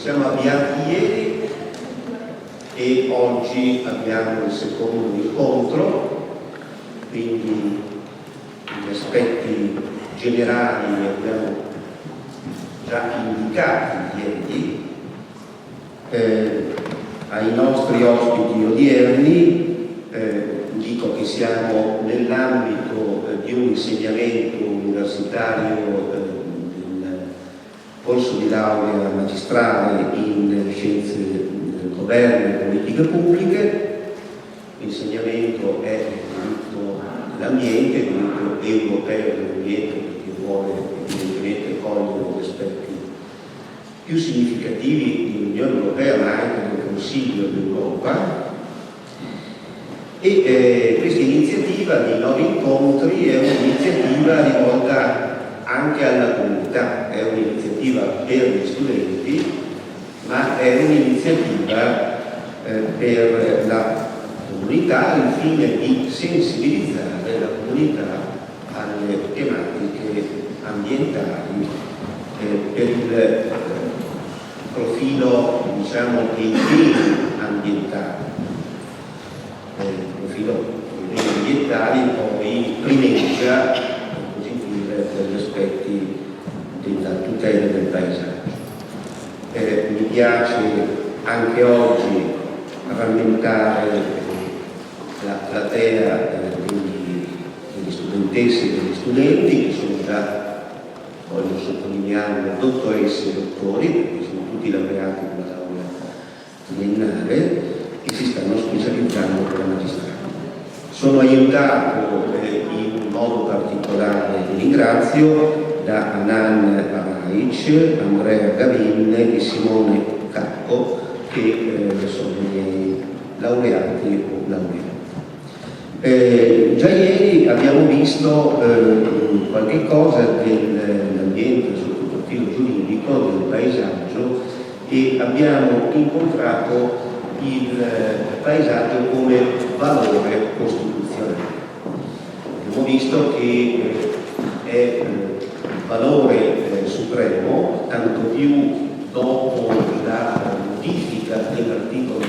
siamo avviati ieri e oggi abbiamo il secondo incontro, quindi gli aspetti generali li abbiamo già indicati ieri. Ai nostri ospiti odierni dico che siamo nell'ambito di un insegnamento universitario del corso di laurea magistrale in scienze del governo e politiche pubbliche. L'insegnamento è diritto dell'ambiente, diritto europeo dell'ambiente, perché vuole evidentemente cogliere gli aspetti più significativi dell'Unione Europea ma anche del Consiglio d'Europa. E questa iniziativa di 9 incontri è un'iniziativa rivolta anche alla comunità, è un'iniziativa per gli studenti, ma è un'iniziativa per la comunità al fine di sensibilizzare la comunità alle tematiche ambientali per il profilo, diciamo, dei beni ambientali. Il profilo dei beni ambientali poi primeggia, per così dire, per gli aspetti della tutela del paesaggio. Mi piace anche oggi rammentare la platea degli studentesse e degli studenti che sono già, voglio sottolineare, dottoresse e dottori, perché sono tutti laureati con la laurea triennale e si stanno specializzando per la magistratura. Sono aiutato in modo particolare, e ringrazio, da Anan Araic, Andrea Gavin e Simone Cacco, che sono i miei laureati o laureati. Già ieri abbiamo visto qualche cosa dell'ambiente sotto il profilo giuridico, del paesaggio, e abbiamo incontrato il paesaggio come valore costituzionale. Abbiamo visto che è valore supremo, tanto più dopo la modifica dell'articolo 9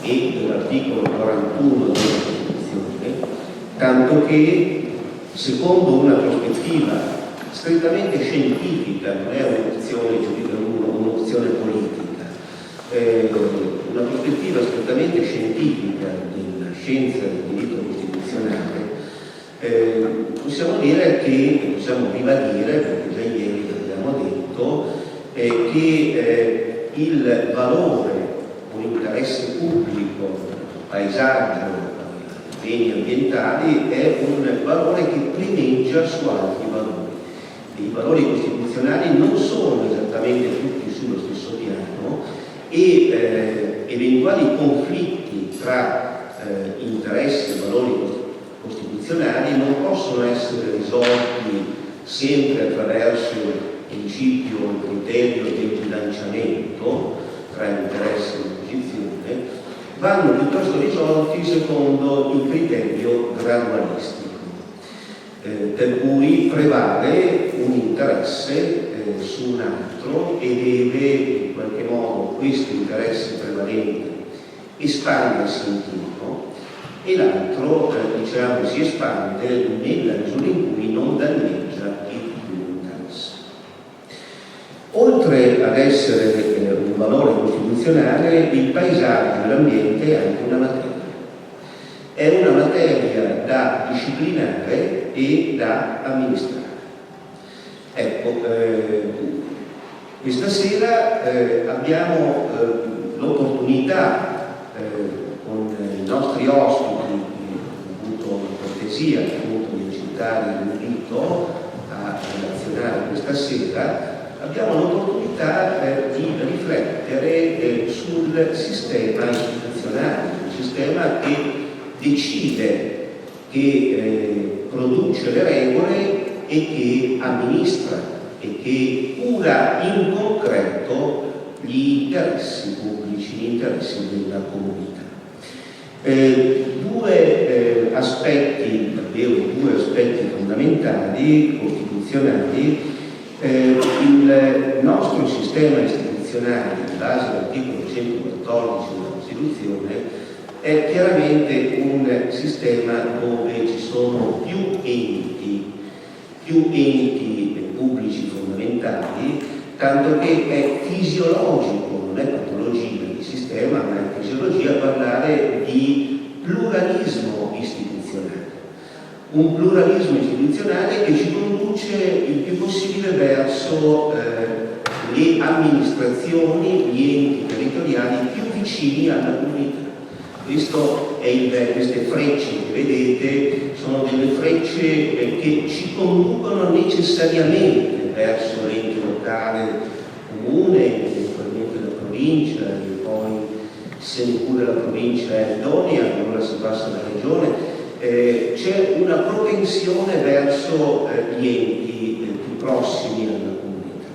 e dell'articolo 41 della Costituzione, tanto che, secondo una prospettiva strettamente scientifica, non è un'opzione politica, una prospettiva strettamente scientifica della scienza del diritto costituzionale, possiamo dire che, possiamo ribadire, perché già ieri l'abbiamo detto, che il valore o l'interesse pubblico, paesaggio, beni ambientali, è un valore che primeggia su altri valori. E i valori costituzionali non sono esattamente tutti sullo stesso piano e eventuali conflitti tra interessi e valori costituzionali non possono essere risolti sempre attraverso il principio o il criterio del bilanciamento tra interessi e opposizione, vanno piuttosto risolti secondo il criterio gradualistico, per cui prevale un interesse su un altro e deve in qualche modo questo interesse prevalente espandersi in tempo e l'altro diciamo si espande nella misura in cui non danneggia il più interesse. Oltre ad essere un valore costituzionale, il paesaggio e l'ambiente è anche una materia. È una materia da disciplinare e da amministrare. Ecco, questa sera abbiamo l'opportunità con i nostri ospiti, che ho avuto la cortesia appunto di citare l'invito a relazionare questa sera, abbiamo l'opportunità di riflettere sul sistema istituzionale, un sistema che decide, che produce le regole e che amministra e che cura in concreto gli interessi pubblici, gli interessi della comunità. Due aspetti, davvero due aspetti fondamentali, costituzionali. Il nostro sistema istituzionale istituzionali in base all'articolo 114 della Costituzione è chiaramente un sistema dove ci sono più enti pubblici fondamentali, tanto che è fisiologico, non è patologia di sistema, ma è fisiologia parlare di pluralismo istituzionale. Un pluralismo istituzionale che ci conduce il più possibile verso le amministrazioni, gli enti territoriali più vicini alla comunità. Queste frecce che vedete sono delle frecce che ci conducono necessariamente verso l'ente locale comune, eventualmente la provincia, e poi se neppure la provincia è idonea, allora si passa alla regione. C'è una propensione verso gli enti più prossimi alla comunità,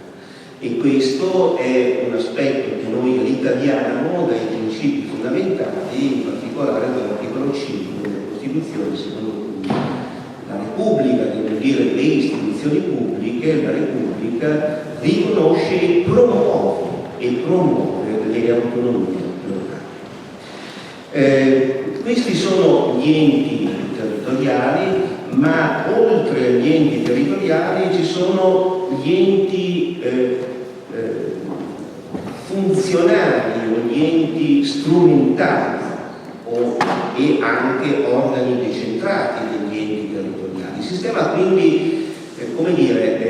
e questo è un aspetto che noi ricaviamo dai principi fondamentali, in particolare dall'articolo 5 della Costituzione, secondo cui la Repubblica, devo dire le istituzioni pubbliche, la Repubblica riconosce e promuove le autonomie locali. Questi sono gli enti territoriali, ma oltre agli enti territoriali ci sono gli enti funzionali o gli enti strumentali e anche organi decentrati degli enti territoriali. Il sistema quindi,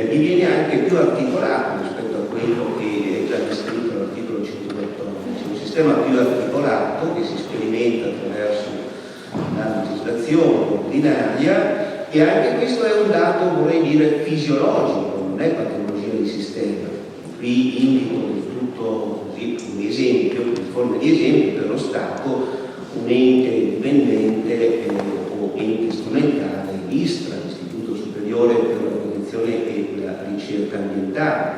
diviene anche più articolato rispetto a quello che è già descritto all'articolo 114, un sistema più articolato che si sperimenta attraverso la legislazione ordinaria, e anche questo è un dato, fisiologico, non è patologia di sistema. Qui indico del tutto così un esempio, in forma di esempio, per lo Stato, un ente dipendente o ente strumentale, l'ISPRA, l'Istituto Superiore per la Protezione e la Ricerca Ambientale,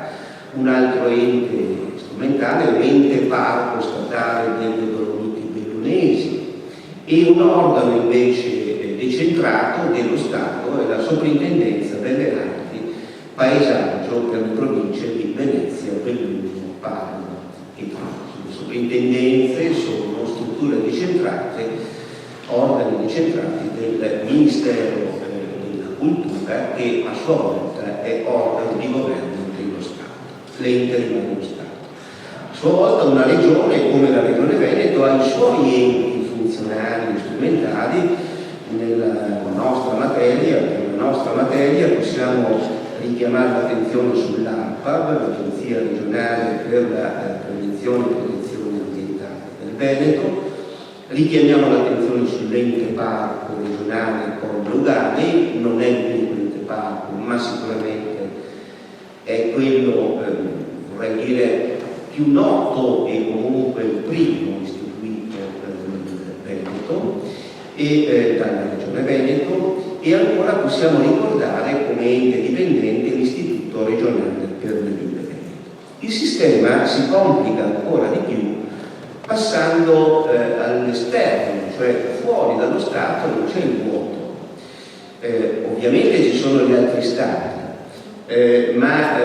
un altro ente strumentale, un ente parco statale delle Dolomiti Bellunesi, e un organo invece decentrato dello Stato è la Soprintendenza delle Arti Paesaggio per le province di Venezia, Belluno, Parma e Trento. Le soprintendenze sono strutture decentrate, organi decentrati del Ministero della Cultura, che a sua volta è organo di governo dello Stato, l'ente rimane lo Stato. A sua volta una regione, come la Regione Veneto, ha i suoi enti funzionali e strumentali. Nella nostra materia possiamo richiamare l'attenzione sull'ARPAB, l'Agenzia regionale per la prevenzione e protezione ambientale del Veneto, richiamiamo l'attenzione sull'ente parco regionale con Lugani, non è l'unico ente parco, ma sicuramente è quello, più noto e comunque il primo istituito nel Veneto e dalla Regione Veneto, e ancora possiamo ricordare come ente dipendente l'Istituto regionale per le Ville Veneto. Il sistema si complica ancora di più passando all'esterno, cioè fuori dallo Stato non c'è il vuoto. Ovviamente ci sono gli altri Stati, ma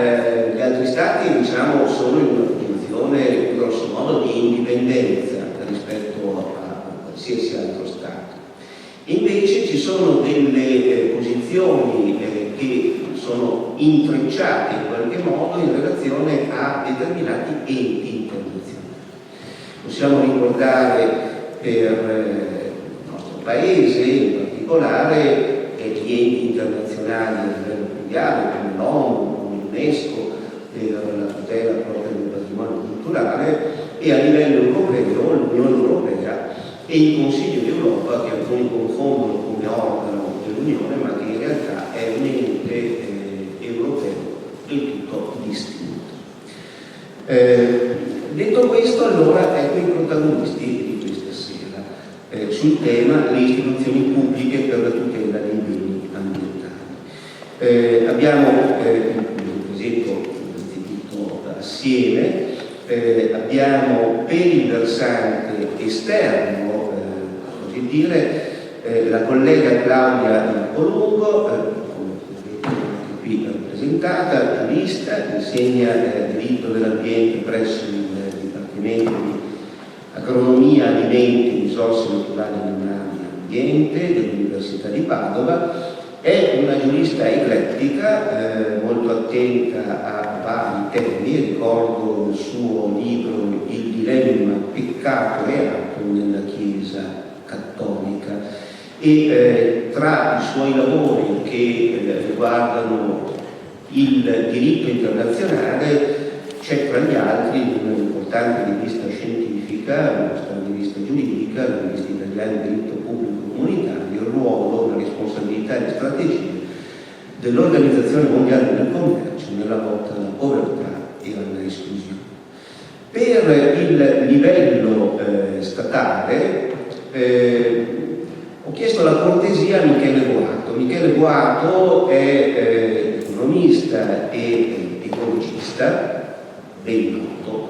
gli altri Stati sono in una posizione grosso modo di indipendenza rispetto a qualsiasi altro Stato. Invece ci sono delle posizioni che sono intrecciate in qualche modo in relazione a determinati enti internazionali. Possiamo ricordare per il nostro Paese in particolare gli enti internazionali a livello mondiale come l'ONU, come l'UNESCO per la tutela proprio del patrimonio culturale, e a livello europeo l'Unione Europea e il Consiglio d'Europa, che alcuni confondono come organo dell'Unione, ma che in realtà è un ente europeo del tutto distinto. Detto questo, allora ecco i protagonisti di questa sera sul tema le istituzioni pubbliche per la tutela dei beni ambientali. Abbiamo, per esempio, innanzitutto assieme, abbiamo per il versante esterno, così dire, la collega Claudia Colungo, come vedete qui presentata, giurista, insegna diritto dell'ambiente presso il Dipartimento di Agronomia, Alimenti, Risorse Naturali Animali e Ambiente dell'Università di Padova. È una giurista eclettica, molto attenta a vari temi. Ricordo il suo libro Il dilemma peccato e atto nella Chiesa cattolica, e tra i suoi lavori che riguardano il diritto internazionale c'è tra gli altri un'importante rivista scientifica, una rivista giuridica, la rivista italiana di diritto pubblico comunitario, il ruolo, la responsabilità e le strategie dell'Organizzazione Mondiale del Commercio nella lotta alla povertà e alla esclusione. Per il livello statale ho chiesto la cortesia a Michele Boato. Michele Boato è economista e ecologista, ben noto,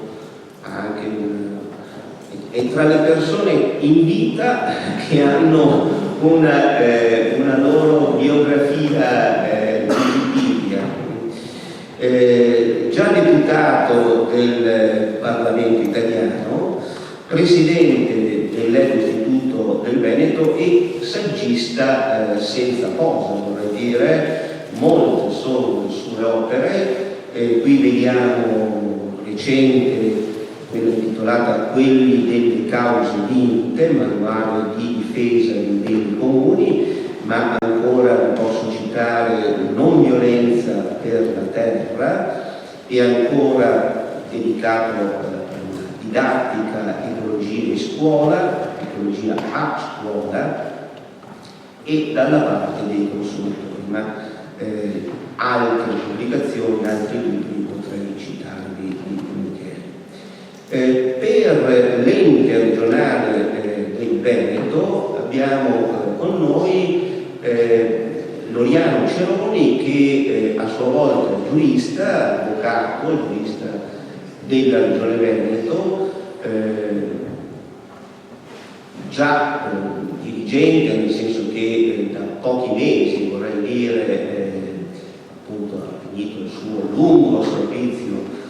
è tra le persone in vita che hanno una loro biografia Wikipedia. Già deputato del Parlamento italiano, presidente dell'Eco-Istituto del Veneto e saggista senza posa, vorrei dire. Molte sono le sue opere, qui vediamo recente quella intitolata Quelli delle cause vinte, manuale di difesa dei beni comuni, ma ancora posso citare Non violenza per la terra, e ancora dedicato alla didattica, ecologia in scuola, ecologia a scuola, e dalla parte dei consumatori, ma altre pubblicazioni, altri libri potrei citarvi di Michele. Per l'ente regionale del Veneto abbiamo con noi Loriano Ceroni, che a sua volta è giurista, avvocato, giurista della Regione Veneto, già dirigente, nel senso che da pochi mesi, vorrei dire, appunto ha finito il suo lungo servizio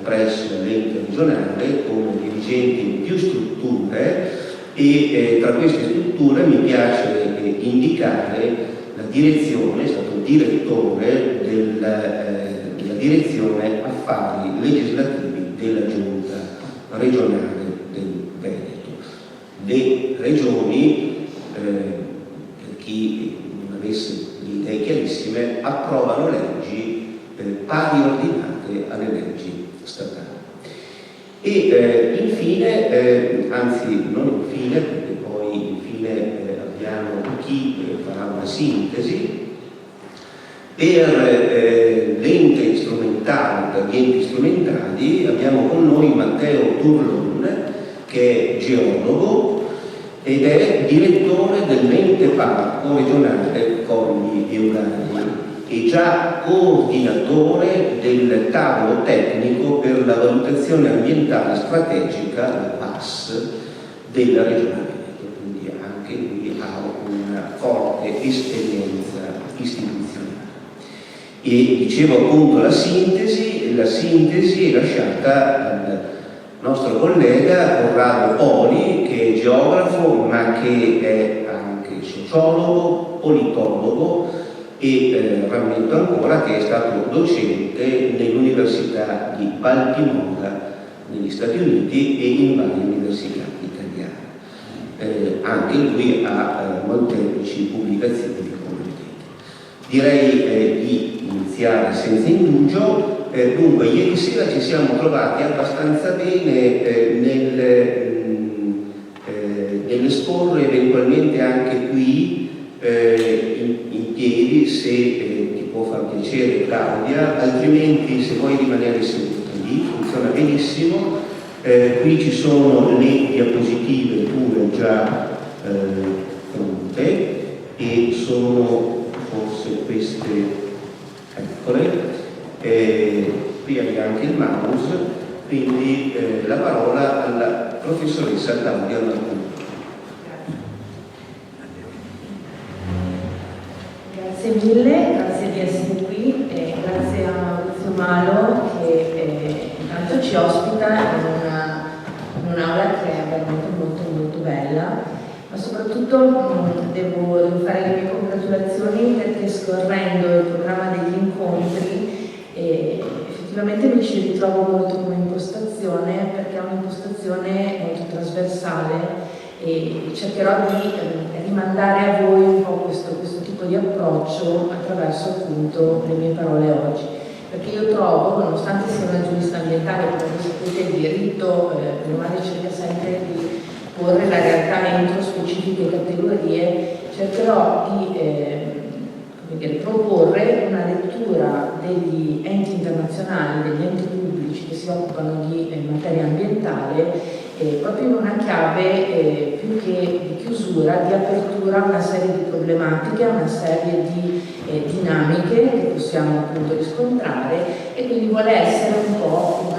presso l'ente regionale come dirigente in più strutture, e tra queste strutture mi piace indicare la direzione, è stato direttore della direzione affari legislativi della Giunta regionale del Veneto. Le regioni, per chi non avesse le idee chiarissime, approvano leggi pari ordinate alle leggi statali. E infine, anzi non infine, perché poi infine abbiamo chi farà una sintesi, per l'ente strumentale, per gli enti strumentali abbiamo con noi Matteo Turlon, che è geologo ed è direttore dell'ente parco regionale Colli Eurali e già coordinatore del tavolo tecnico per la valutazione ambientale strategica, la PAS, della Regione Veneto, quindi anche qui ha una forte esperienza istituzionale. E dicevo appunto la sintesi è lasciata al nostro collega Corrado Poli, che è geografo ma che è anche sociologo, politologo, e rammento ancora che è stato docente nell'Università di Baltimora negli Stati Uniti e in varie università italiane. Anche lui ha molteplici pubblicazioni competenti. Direi di iniziare senza indugio. Dunque, ieri sera ci siamo trovati abbastanza bene nell'esporre eventualmente anche qui in piedi, se ti può far piacere Claudia, altrimenti se vuoi rimanere seduta lì funziona benissimo. Qui ci sono le diapositive pure già pronte, e sono forse queste, eccole. Qui abbiamo anche il mouse, quindi la parola alla professoressa Claudia Marcucci. Grazie mille, grazie di essere qui e grazie Malo, che intanto ci ospita in un'aula che è veramente molto molto bella, ma soprattutto devo fare le mie congratulazioni perché scorrendo il programma degli incontri effettivamente mi ci ritrovo molto come impostazione, perché è un'impostazione molto trasversale e cercherò di rimandare a voi un po' questo tipo di approccio attraverso appunto le mie parole oggi, perché io trovo, nonostante sia una giurista ambientale, come voi sapete, il diritto normale cerca sempre di porre la realtà entro specifiche categorie, cercherò di proporre una lettura degli enti internazionali, degli enti pubblici che si occupano di materia ambientale, proprio in una chiave più che di chiusura, di apertura a una serie di problematiche, a una serie di dinamiche che possiamo appunto riscontrare, e quindi vuole essere un po'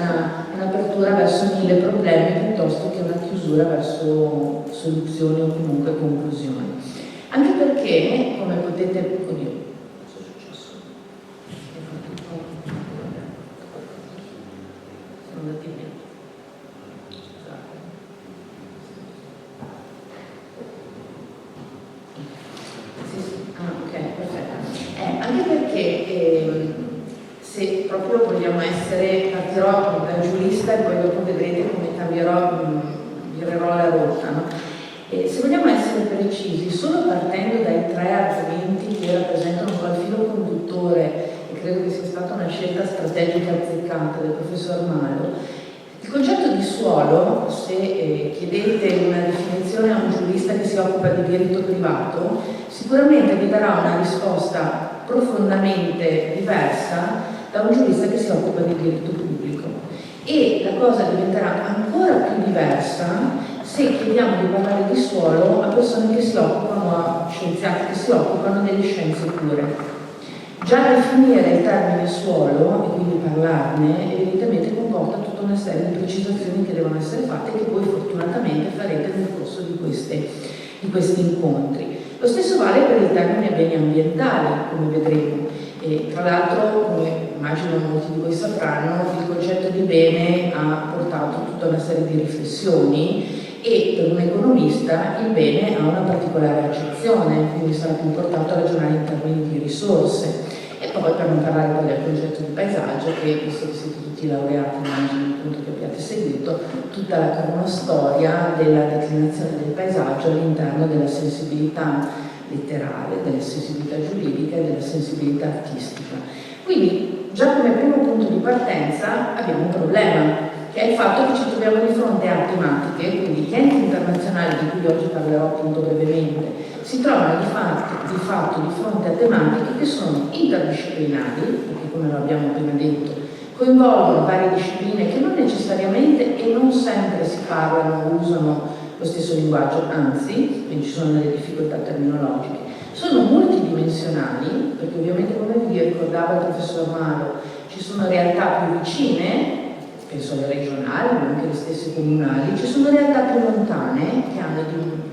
un'apertura verso 1000 problemi piuttosto che una chiusura verso soluzioni o comunque conclusioni. Anche perché, come potete... Oddio, cosa è successo? Sono andati via. Anche perché se proprio vogliamo partirò da giurista e poi dopo vedrete come virerò la rotta, no? Se vogliamo essere precisi, solo partendo dai 3 argomenti che rappresentano un po' il filo conduttore, e credo che sia stata una scelta strategica azzeccata del professor Malo, il concetto di suolo, se chiedete una definizione a un giurista che si occupa di diritto privato, sicuramente vi darà una risposta profondamente diversa da un giurista che si occupa di diritto pubblico. E la cosa diventerà ancora più diversa se chiediamo di parlare di suolo a persone che si occupano, a scienziati che si occupano delle scienze pure. Già definire il termine suolo e quindi parlarne evidentemente comporta tutta una serie di precisazioni che devono essere fatte e che voi fortunatamente farete nel corso di questi incontri. Lo stesso vale per il termine beni ambientali, come vedremo. E tra l'altro, come immagino molti di voi sapranno, il concetto di bene ha portato tutta una serie di riflessioni, e per un economista il bene ha una particolare accezione, quindi sarà più portato a ragionare in termini di risorse. E poi, per non parlare poi del concetto di paesaggio, che visto che siete tutti laureati, immagino appunto che abbiate seguito tutta la cronostoria della declinazione del paesaggio all'interno della sensibilità letterale, della sensibilità giuridica e della sensibilità artistica. Quindi già come primo punto di partenza abbiamo un problema, che è il fatto che ci troviamo di fronte a tematiche, quindi gli enti internazionali di cui oggi parlerò appunto brevemente, si trovano di fatto di fronte a tematiche che sono interdisciplinari, perché come lo abbiamo appena detto, coinvolgono varie discipline che non necessariamente e non sempre si parlano o usano lo stesso linguaggio, anzi, quindi ci sono delle difficoltà terminologiche. Sono multidimensionali, perché ovviamente, come vi ricordava il professor Malo, ci sono realtà più vicine, penso alle regionali, ma anche le stesse comunali, ci sono realtà più lontane che hanno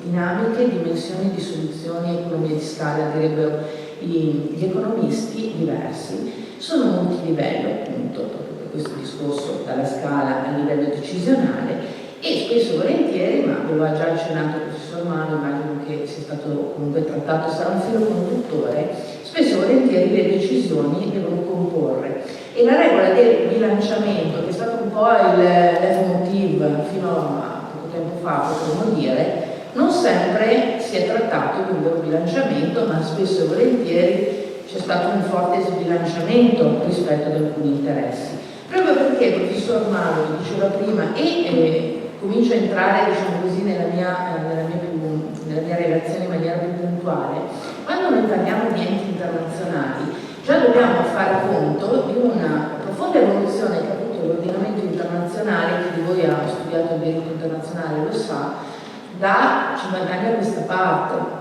dinamiche, dimensioni di soluzioni, economie di scala, direbbero gli economisti, diversi. Sono multilivello, appunto, proprio per questo discorso dalla scala a livello decisionale, e spesso e volentieri, ma ve lo ha già accennato il professor Malo, immagino che sia stato comunque trattato, sarà un filo conduttore, spesso e volentieri le decisioni devono comporre. E la regola del bilanciamento, che è stato un po' il leitmotiv fino a poco tempo fa, potremmo dire, non sempre si è trattato di un vero bilanciamento, ma spesso e volentieri c'è stato un forte sbilanciamento rispetto ad alcuni interessi. Proprio perché il professor Malo, lo diceva prima, e comincio a entrare, diciamo così, nella mia relazione in maniera più puntuale, quando noi parliamo di enti internazionali, già dobbiamo fare conto di una profonda evoluzione che ha avuto l'ordinamento internazionale, chi di voi ha studiato il diritto internazionale lo sa, da 50 anni a questa parte.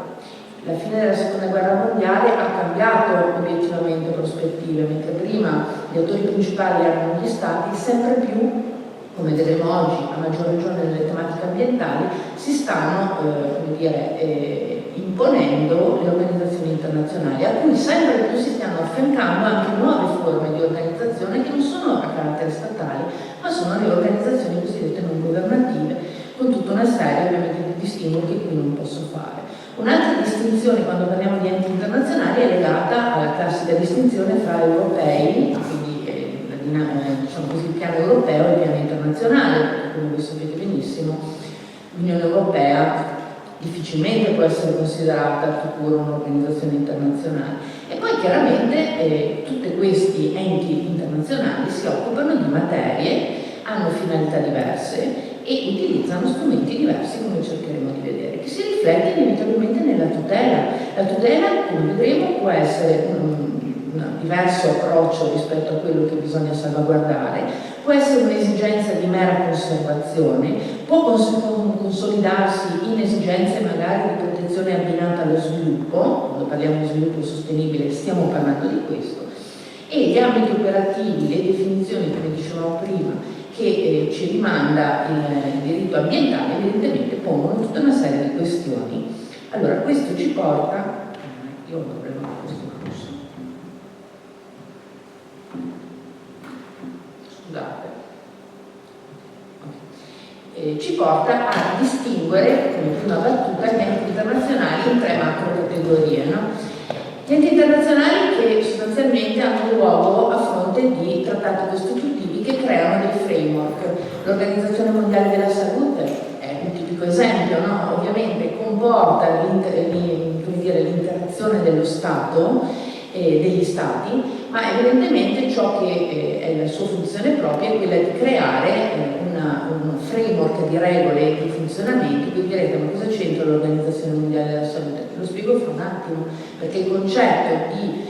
La fine della seconda guerra mondiale ha cambiato obiettivamente prospettive, mentre prima gli autori principali erano gli stati, sempre più, come vedremo oggi, a maggior ragione nelle tematiche ambientali, si stanno imponendo le organizzazioni internazionali, a cui sempre più si stanno affiancando anche nuove forme di organizzazione che non sono a carattere statale, ma sono le organizzazioni cosiddette non governative, con tutta una serie ovviamente di distinguo che qui non posso fare. Un'altra distinzione quando parliamo di enti internazionali è legata alla classica distinzione fra europei, quindi diciamo così, il piano europeo e il piano internazionale, come voi sapete benissimo, l'Unione Europea difficilmente può essere considerata pure un'organizzazione internazionale. E poi chiaramente tutti questi enti internazionali si occupano di materie, hanno finalità diverse e utilizzano strumenti diversi, come cercheremo di vedere, che si riflette inevitabilmente nella tutela. La tutela, come vedremo, può essere un diverso approccio rispetto a quello che bisogna salvaguardare, può essere un'esigenza di mera conservazione, può consolidarsi in esigenze magari di protezione abbinata allo sviluppo. Quando parliamo di sviluppo sostenibile stiamo parlando di questo, e gli ambiti operativi, le definizioni, come dicevamo prima, che ci rimanda il diritto ambientale, evidentemente pongono tutta una serie di questioni. Allora, questo ci porta, io ho un problema con questo mouse. Scusate. Okay. Ci porta a distinguere, come prima battuta, gli enti internazionali in tre macro categorie, no? Gli enti internazionali che sostanzialmente hanno luogo a fronte di trattati costitutivi che creano dei framework. L'Organizzazione Mondiale della Salute è un tipico esempio, no? Ovviamente comporta l'interazione dello Stato e degli Stati, ma evidentemente ciò che è la sua funzione propria è quella di creare un framework di regole e di funzionamento. Quindi direte, ma cosa c'entra l'Organizzazione Mondiale della Salute? Lo spiego fra un attimo, perché il concetto di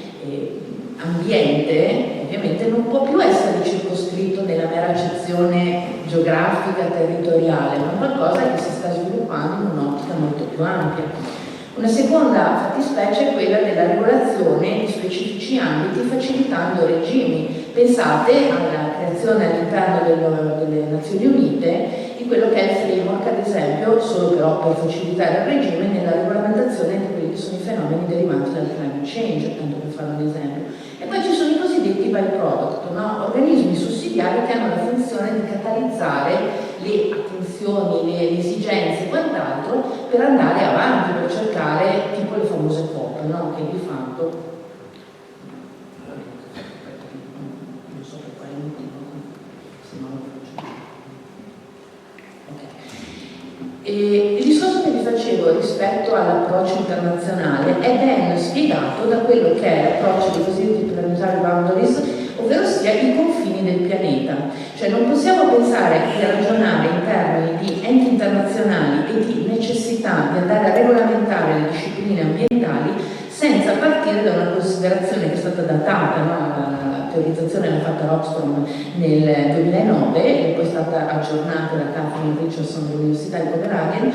ambiente ovviamente non può più essere circoscritto nella mera accezione geografica, territoriale, ma qualcosa che si sta sviluppando in un'ottica molto più ampia. Una seconda fattispecie è quella della regolazione di specifici ambiti facilitando regimi. Pensate alla creazione all'interno delle Nazioni Unite di quello che è il framework, ad esempio, solo però per facilitare il regime, nella regolamentazione di quelli che sono i fenomeni derivanti dal climate change, tanto per fare un esempio. E poi ci sono i cosiddetti byproduct, no? Organismi sussidiari che hanno la funzione di catalizzare le attenzioni, le esigenze e quant'altro per andare avanti, per cercare tipo le famose COP, no? Che di fatto non so per quale motivo, se no lo faccio. Okay. Il discorso che vi facevo rispetto all'approccio internazionale è ben spiegato da quello che è l'approccio dei cosiddetti planetary boundaries, ovvero sia i confini del pianeta. Cioè non possiamo pensare di ragionare in termini di enti internazionali e di necessità di andare a regolamentare le discipline ambientali senza partire da una considerazione che è stata datata, no? La teorizzazione l'ha fatta Rockstrom nel 2009 e poi è stata aggiornata da Catherine Richardson dell'Università di Copenaghen.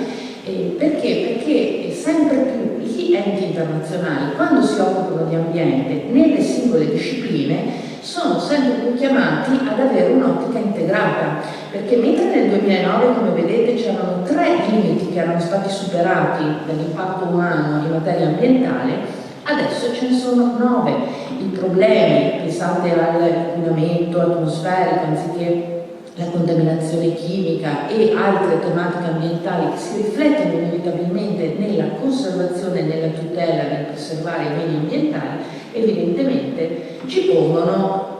Perché sempre più gli enti internazionali, quando si occupano di ambiente nelle singole discipline, sono sempre più chiamati ad avere un'ottica integrata, perché mentre nel 2009, come vedete, c'erano 3 limiti che erano stati superati dall'impatto umano in materia ambientale, adesso ce ne sono 9. I problemi, pensate all'inquinamento atmosferico anziché la contaminazione chimica e altre tematiche ambientali che si riflettono inevitabilmente nella conservazione, nella tutela, nel preservare i beni ambientali, evidentemente ci pongono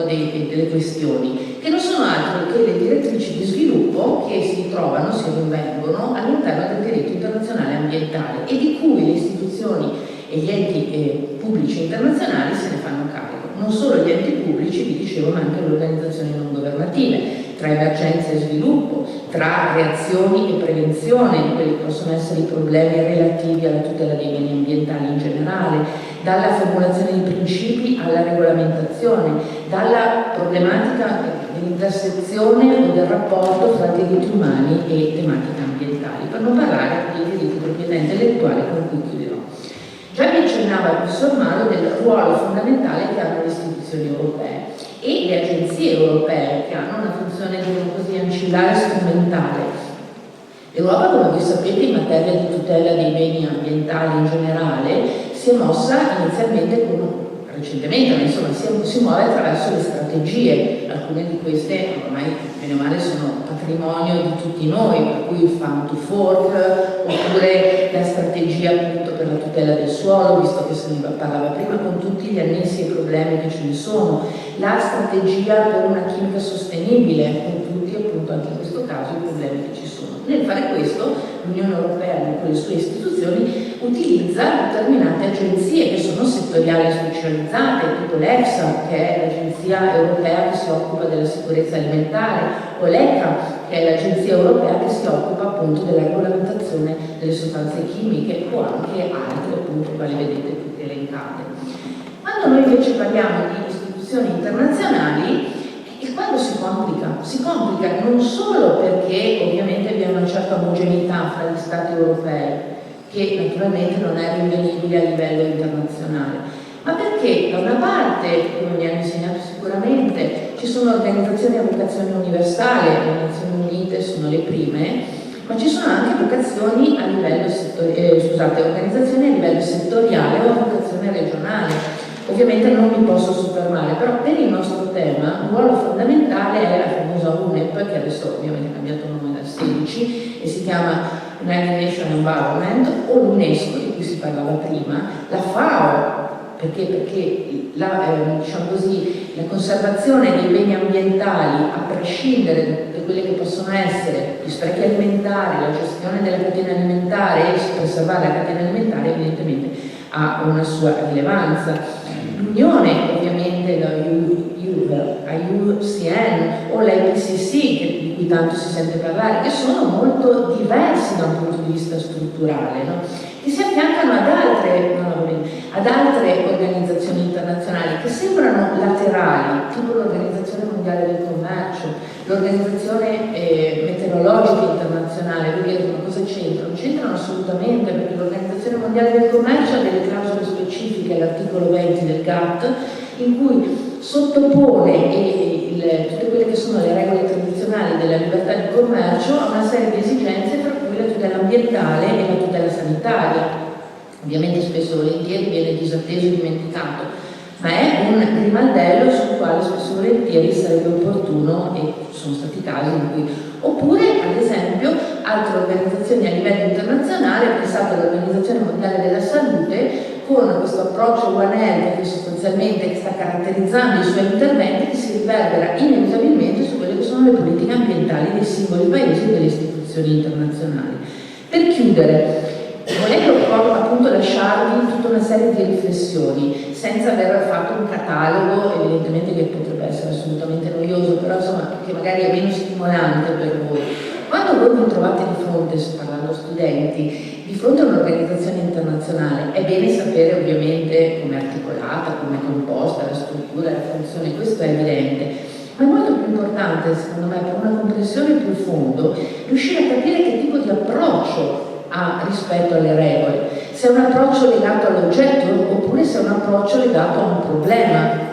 delle questioni che non sono altro che le direttrici di sviluppo che si trovano, si rinvengono all'interno del diritto internazionale ambientale e di cui le istituzioni e gli enti pubblici internazionali se ne fanno carico. Non solo gli enti pubblici, vi dicevo, ma anche le organizzazioni non governative, tra emergenza e sviluppo, tra reazioni e prevenzione di quelli che possono essere i problemi relativi alla tutela dei beni ambientali in generale, dalla formulazione di principi alla regolamentazione, dalla problematica dell'intersezione o del rapporto fra diritti umani e tematiche ambientali, per non parlare dei diritti di proprietà intellettuale con cui chiuderò. Già vi accennava il professor Malo del ruolo fondamentale che hanno le istituzioni europee e le agenzie europee, che hanno una funzione, diciamo così, ancillare e strumentale. L'Europa, come voi sapete, in materia di tutela dei beni ambientali in generale, si è mossa inizialmente con recentemente, ma insomma si muove attraverso le strategie. Alcune di queste ormai bene o male sono patrimonio di tutti noi, per cui il farm to fork, oppure la strategia appunto per la tutela del suolo, visto che se ne parlava prima, con tutti gli annessi e problemi che ce ne sono, la strategia per una chimica sostenibile, con tutti appunto anche in questo caso i problemi che ci sono. Nel fare questo l'Unione Europea con le sue istituzioni utilizza determinate agenzie che sono settoriali specializzate, tipo l'EFSA, che è l'agenzia europea che si occupa della sicurezza alimentare, o l'ECA, che è l'agenzia europea che si occupa appunto della regolamentazione delle sostanze chimiche, o anche altre appunto, quali vedete tutte elencate. Quando noi invece parliamo di istituzioni internazionali, e quando si complica non solo perché ovviamente vi è una certa omogeneità fra gli Stati europei, che naturalmente non è rinvenibile a livello internazionale, ma perché da una parte, come mi hanno insegnato sicuramente, ci sono organizzazioni a vocazione universale, le Nazioni Unite sono le prime, ma ci sono anche vocazioni a livello organizzazioni a livello settoriale o a vocazione regionale. Ovviamente non mi posso soffermare, però per il nostro tema un ruolo fondamentale è la famosa UNEP, che adesso ovviamente ha cambiato nome dal 16 e si chiama United Nations Environment, o l'UNESCO di cui si parlava prima, la FAO, perché diciamo così, la conservazione dei beni ambientali, a prescindere da quelle che possono essere gli sprechi alimentari, la gestione della catena alimentare e preservare la catena alimentare, evidentemente ha una sua rilevanza. L'Unione, ovviamente, la IUCN o l'IPCC, di cui tanto si sente parlare, che sono molto diversi da un punto di vista strutturale, no? Che si affiancano ad altre organizzazioni internazionali che sembrano laterali, tipo l'Organizzazione Mondiale del Commercio, l'Organizzazione Meteorologica Internazionale. Voi direte, ma cosa c'entrano? C'entrano assolutamente, perché l'Organizzazione Mondiale del Commercio ha delle clausole specifiche all'articolo 20 del GATT, in cui sottopone tutte quelle che sono le regole tradizionali della libertà di commercio a una serie di esigenze, tra cui la tutela ambientale e la tutela sanitaria. Ovviamente spesso e volentieri viene disatteso e dimenticato, ma è un grimaldello sul quale spesso e volentieri sarebbe opportuno, e sono stati casi in cui, oppure ad esempio altre organizzazioni a livello internazionale, pensate all'Organizzazione Mondiale della Salute, con questo approccio One Health che sostanzialmente sta caratterizzando i suoi interventi, che si riverbera inevitabilmente su quelle che sono le politiche ambientali dei singoli paesi e delle istituzioni internazionali. Per chiudere, volevo proprio appunto lasciarvi tutta una serie di riflessioni, senza aver fatto un catalogo, evidentemente che potrebbe essere assolutamente noioso, però insomma che magari è meno stimolante per voi. Quando voi vi trovate di fronte, parlando studenti, di fronte a un'organizzazione internazionale, è bene sapere ovviamente come è articolata, come è composta, la struttura, la funzione, questo è evidente, ma è molto più importante, secondo me, per una comprensione più in fondo, riuscire a capire che tipo di approccio ha rispetto alle regole, se è un approccio legato all'oggetto oppure se è un approccio legato a un problema.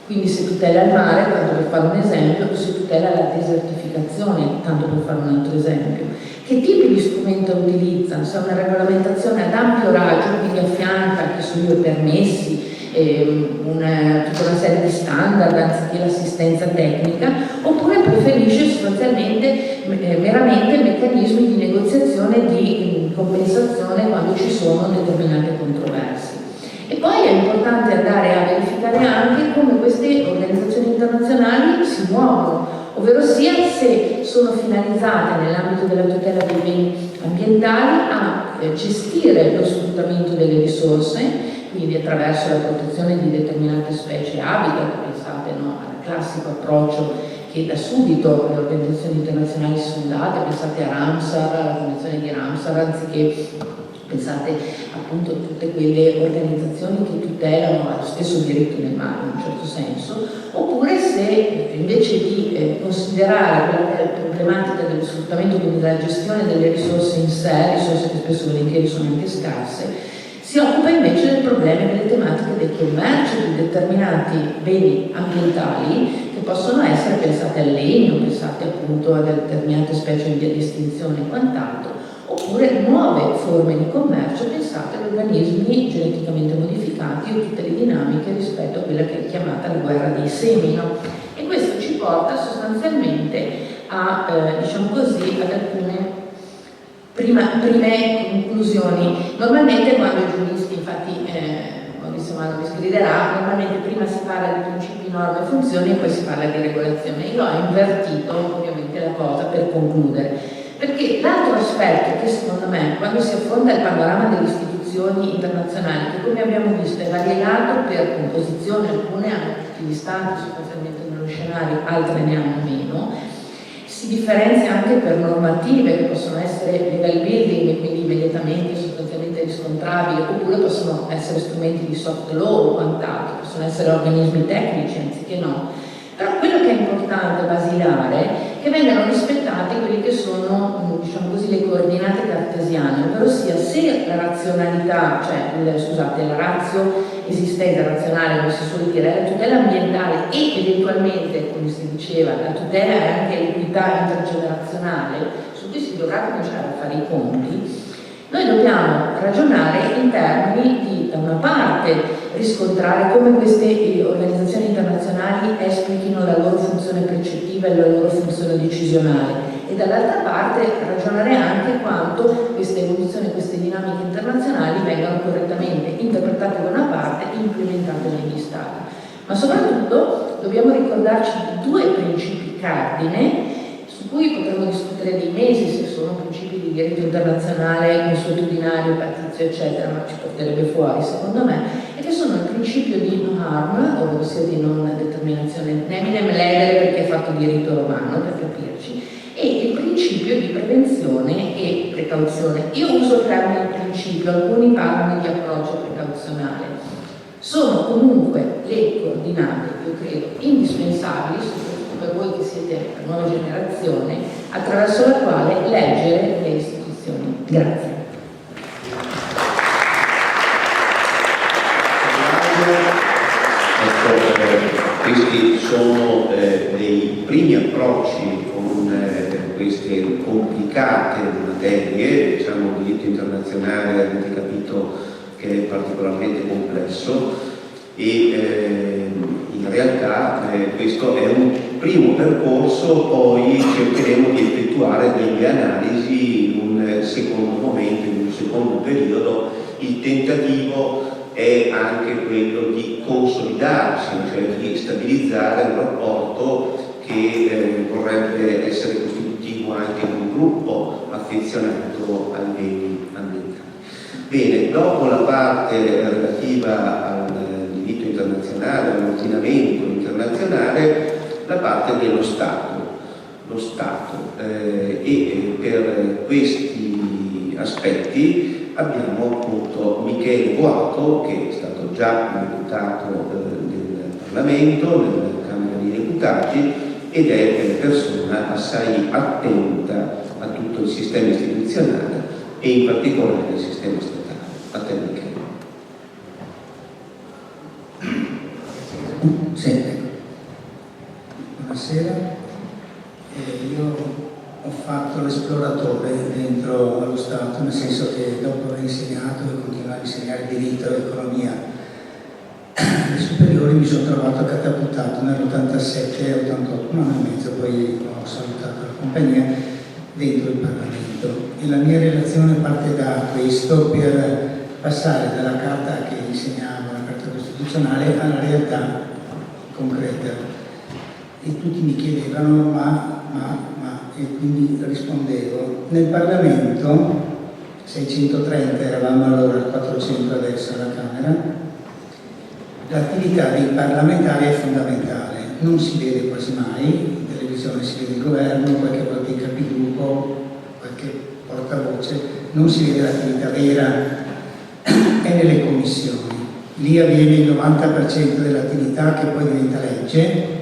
Quindi se tutela il mare, tanto per fare un esempio, o se tutela la desertificazione, tanto per fare un altro esempio. Che tipi di strumento utilizza? Se è una regolamentazione ad ampio raggio, quindi affianca, che sono i permessi, tutta una serie di standard anziché l'assistenza tecnica, oppure preferisce sostanzialmente meramente meccanismi di negoziazione e di compensazione quando ci sono determinate controversie. E poi è importante andare a verificare anche come queste organizzazioni internazionali si muovono, ovvero sia se sono finalizzate nell'ambito della tutela dei beni ambientali a gestire lo sfruttamento delle risorse, quindi attraverso la protezione di determinate specie habitat, pensate al classico approccio che da subito le organizzazioni internazionali si sono date, pensate a Ramsar, alla Convenzione di Ramsar, anziché pensate appunto a tutte quelle organizzazioni che tutelano lo stesso diritto del mare in un certo senso, oppure se invece di considerare quella problematica dello sfruttamento, quindi della gestione delle risorse in sé, risorse che spesso e volentieri sono anche scarse, si occupa invece del problema e delle tematiche del commercio di determinati beni ambientali che possono essere, pensate al legno, pensate appunto a determinate specie in via di estinzione e quant'altro, oppure oppure nuove forme di commercio pensate ad organismi geneticamente modificati o tutte le dinamiche rispetto a quella che è chiamata la guerra dei semi, no? E questo ci porta sostanzialmente a, diciamo così, ad alcune prime conclusioni. Normalmente quando i giuristi, infatti Maurizio Mano mi sgriderà, normalmente prima si parla di principi, norme e funzioni e poi si parla di regolazione. Io ho invertito ovviamente la cosa per concludere, perché l'altro aspetto che secondo me, quando si affronta il panorama delle istituzioni internazionali, che come abbiamo visto è variegato per composizione, alcune hanno tutti gli stati sostanzialmente nello scenario, altre ne hanno meno, si differenzia anche per normative che possono essere legal building e quindi immediatamente sostanzialmente riscontrabili, oppure possono essere strumenti di soft law o quant'altro, possono essere organismi tecnici anziché no. Però quello che è importante, basilare, è che vengano rispettati quelli che sono, diciamo così, le coordinate cartesiane, ovvero sia se la razionalità, la ratio esistente, razionale, come si suole dire, è la tutela ambientale e eventualmente, come si diceva, la tutela è anche l'equità intergenerazionale, su cui si dovrà cominciare a fare i conti. Noi dobbiamo ragionare in termini di, da una parte, riscontrare come queste organizzazioni internazionali esplichino la loro funzione percettiva e la loro funzione decisionale, e dall'altra parte ragionare anche quanto queste evoluzioni, queste dinamiche internazionali vengano correttamente interpretate da una parte e implementate negli Stati. Ma soprattutto dobbiamo ricordarci di due principi cardine su cui potremmo discutere dei mesi se sono principi di diritto internazionale, consuetudinario, pattizio, eccetera, ma ci porterebbe fuori, secondo me, e che sono il principio di no harm, ovvero sia di non determinazione neminem ledere, perché è fatto diritto romano, per capirci, e il principio di prevenzione e precauzione. Io uso il termine principio, alcuni parlano di approccio precauzionale. Sono comunque le coordinate, io credo, indispensabili, soprattutto per voi che siete la nuova generazione, attraverso la quale leggere le istituzioni. Grazie. Questi sono dei primi approcci con queste complicate materie, diciamo il diritto internazionale, avete capito che è particolarmente complesso, e in realtà questo è un primo percorso, poi cercheremo di effettuare delle analisi in un secondo momento, in un secondo periodo. Il tentativo è anche quello di consolidarsi, cioè di stabilizzare un rapporto che vorrebbe essere costitutivo anche di un gruppo affezionato ai beni ambientali. Bene, dopo la parte relativa al diritto internazionale, all'ordinamento internazionale, la parte dello Stato. Lo Stato. E per questi aspetti abbiamo appunto Michele Boato, che è stato già un deputato del Parlamento, nella Camera dei Deputati, ed è persona assai attenta a tutto il sistema istituzionale e in particolare il sistema statale. A te, Michele. Sì. Buonasera. Io ho fatto l'esploratore dentro allo Stato, nel senso che dopo aver insegnato e continuare a insegnare diritto e economia alle superiori mi sono trovato catapultato nell'87-88, un anno e mezzo, poi ho salutato la compagnia dentro il Parlamento, e la mia relazione parte da questo per passare dalla carta che insegnavo, la carta costituzionale, alla realtà concreta. E tutti mi chiedevano e quindi rispondevo. Nel Parlamento 630 eravamo allora, 400 adesso alla Camera. L'attività dei parlamentari è fondamentale, non si vede quasi mai, in televisione si vede il governo, qualche volta i capigruppo, qualche portavoce, non si vede l'attività vera, è nelle commissioni. Lì avviene il 90% dell'attività che poi diventa legge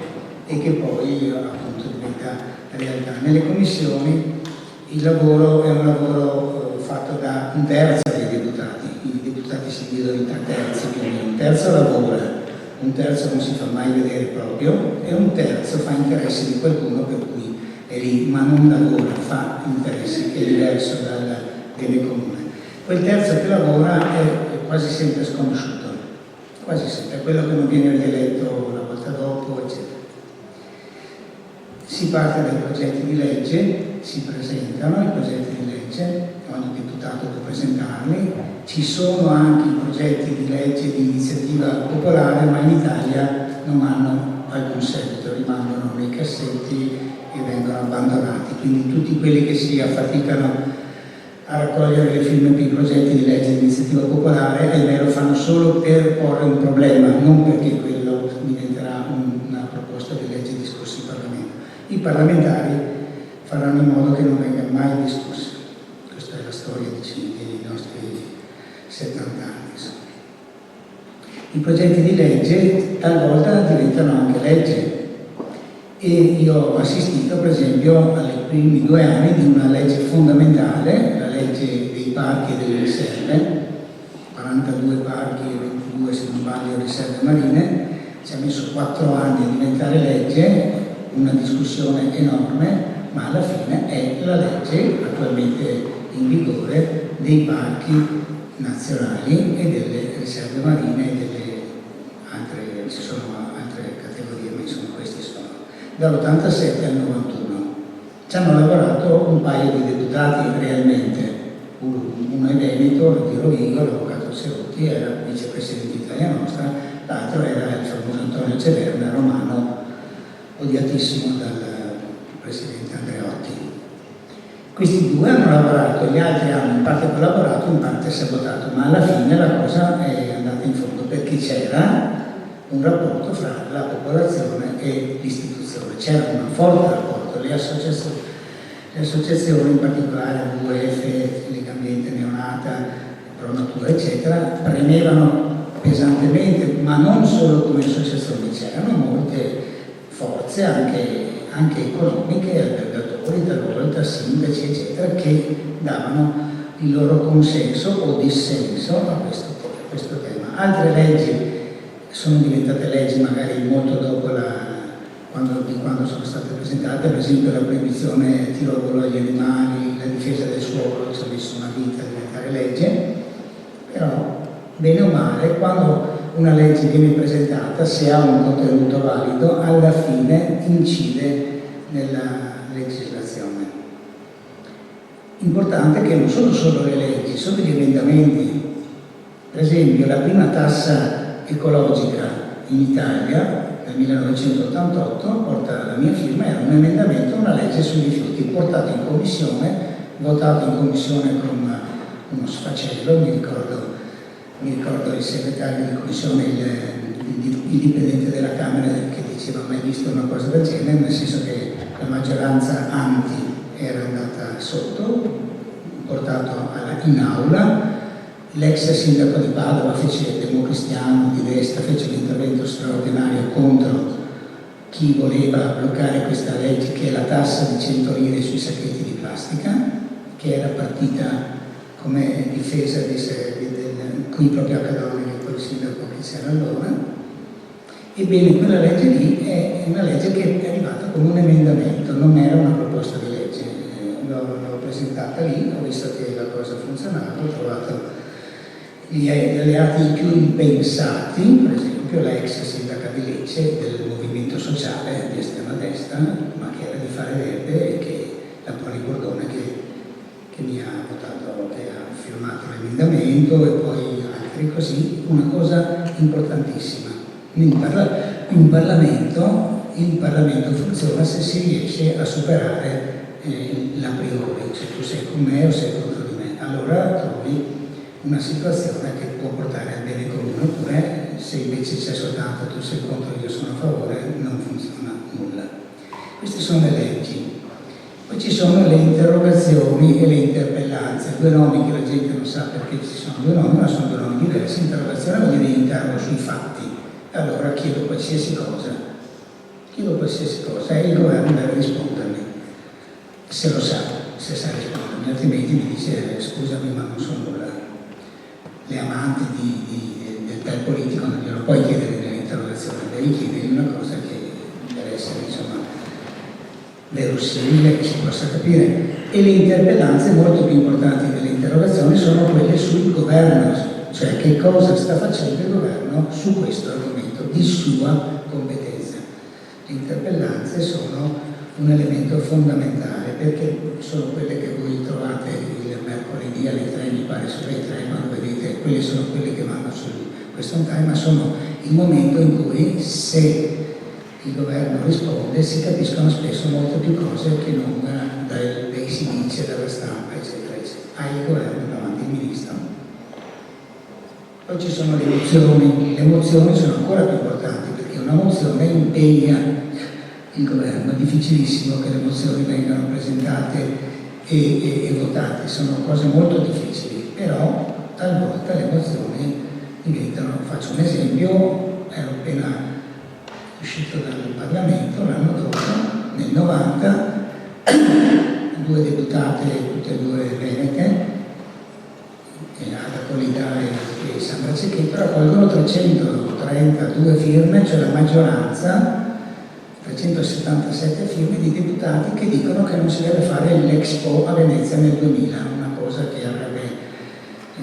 e che poi appunto diventa realtà. Nelle commissioni il lavoro è un lavoro fatto da un terzo dei deputati, i deputati si dividono in 3 terzi, quindi un terzo lavora, un terzo non si fa mai vedere proprio e un terzo fa interessi di qualcuno per cui è lì, ma non lavora, fa interessi, che è diverso dal bene comune. Quel terzo che lavora è quasi sempre sconosciuto, quasi sempre, è quello che non viene rieletto la volta dopo, eccetera. Si parte dai progetti di legge, si presentano i progetti di legge, ogni deputato può presentarli, ci sono anche i progetti di legge di iniziativa popolare, ma in Italia non hanno alcun seguito, rimangono nei cassetti e vengono abbandonati. Quindi tutti quelli che si affaticano a raccogliere le firme per i progetti di legge di iniziativa popolare, ahimè, lo fanno solo per porre un problema, non perché quello diventerà una proposta di legge discussa in Parlamento. I parlamentari faranno in modo che non venga mai discussa. Questa è la storia dei nostri 70 anni. I progetti di legge talvolta diventano anche legge e io ho assistito per esempio ai primi 2 anni di una legge fondamentale, la legge dei parchi e delle riserve, 42 parchi e 22 se non sbaglio riserve marine, ci ha messo 4 anni a diventare legge, una discussione enorme, ma alla fine è la legge attualmente in vigore dei parchi nazionali e delle riserve marine e delle altre, ci sono altre categorie, ma insomma questi sono dall'87 al 91. Ci hanno lavorato un paio di deputati realmente, uno è Veneto, di Rovigo, l'avvocato Cerotti, era vicepresidente di Italia Nostra, l'altro era il famoso Antonio Ceverna, romano, odiatissimo dal presidente Andreotti. Questi 2 hanno lavorato, gli altri hanno in parte collaborato, in parte sabotato, ma alla fine la cosa è andata in fondo perché c'era un rapporto fra la popolazione e l'istituzione, c'era un forte rapporto, le associazioni in particolare WWF, Legambiente Neonata, Pro Natura eccetera, premevano pesantemente, ma non solo come associazioni, c'erano molte forze anche economiche, albergatori, talvolta sindaci eccetera, che davano il loro consenso o dissenso a questo tema. Altre leggi sono diventate leggi magari molto dopo quando sono state presentate, per esempio la proibizione del tiro al volo agli animali, la difesa del suolo, ci ha messo una vita a diventare legge, però bene o male quando una legge viene presentata, se ha un contenuto valido, alla fine incide nella legislazione. Importante che non sono solo le leggi, sono gli emendamenti. Per esempio la prima tassa ecologica in Italia nel 1988 porta la mia firma, era un emendamento a una legge sui rifiuti portato in commissione, votato in commissione con uno sfacelo, mi ricordo il segretario di commissione, il dipendente della Camera che diceva mai visto una cosa del genere, nel senso che la maggioranza anti era andata sotto, portato in aula. L'ex sindaco di Padova democristiano di destra, fece un intervento straordinario contro chi voleva bloccare questa legge, che è la tassa di 100 lire sui sacchetti di plastica, che era partita come difesa qui proprio a Cadone, che quel sindaco che c'era allora. Ebbene, quella legge lì è una legge che è arrivata con un emendamento, non era una proposta di legge. L'ho presentata lì, ho visto che la cosa funzionava, ho trovato gli alleati più impensati, per esempio l'ex sindaca di Lecce del movimento sociale di estrema destra, ma che era di Fare Verde, e che la Poli Bordone che mi ha votato, che ha firmato l'emendamento, e poi altri così. Una cosa importantissima, in Parlamento il Parlamento funziona se si riesce a superare l'a priori, se tu sei con me o sei contro di me, allora trovi una situazione che può portare al bene comune, oppure se invece c'è soltanto tu sei contro e io sono a favore, non funziona nulla. Queste sono le leggi. Poi ci sono le interrogazioni e le interpellanze, 2 nomi che la gente non sa perché ci sono 2 nomi, ma sono 2 nomi diversi. Interrogazione vuol dire interrogo sui fatti, allora chiedo qualsiasi cosa e il governo deve rispondermi, se lo sa, se sa rispondermi, altrimenti mi dice scusami ma non so nulla. Le amanti del tal politico non glielo puoi chiedere nell'interrogazione, devi chiedere una cosa che deve essere insomma verosimile, che si possa capire. E le interpellanze molto più importanti delle interrogazioni sono quelle sul governo, cioè che cosa sta facendo il governo su questo argomento di sua competenza. Le interpellanze sono un elemento fondamentale perché sono quelle che voi trovate il mercoledì alle 3, mi pare su Rai 3, quando vedete, quelle sono quelle che vanno su question time, ma sono il momento in cui, se il governo risponde, si capiscono spesso molte più cose che non dai si dice, dalla stampa, eccetera, eccetera. Ha il governo davanti il ministro. Poi ci sono le mozioni sono ancora più importanti perché una mozione impegna il governo. È difficilissimo che le mozioni vengano presentate e votate, sono cose molto difficili, però talvolta le mozioni diventano, faccio un esempio, ero appena uscito dal Parlamento l'anno dopo, nel 90, due deputate, tutte e due venete, Ada Colida e Sandra Cecchetto, raccolgono 332 firme, cioè la maggioranza, 377 firme di deputati che dicono che non si deve fare l'Expo a Venezia nel 2000, una cosa che avrebbe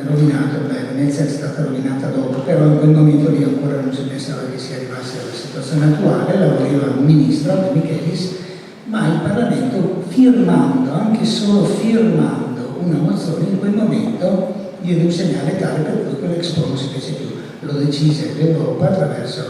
rovinato. Venezia è stata rovinata dopo, però in quel momento lì ancora non si pensava che si arrivasse alla situazione attuale, la voleva un ministro, De Michelis, ma il Parlamento, firmando, anche solo firmando una mozione, in quel momento diede un segnale tale per cui quell'Expo non si fece più. Lo decise l'Europa attraverso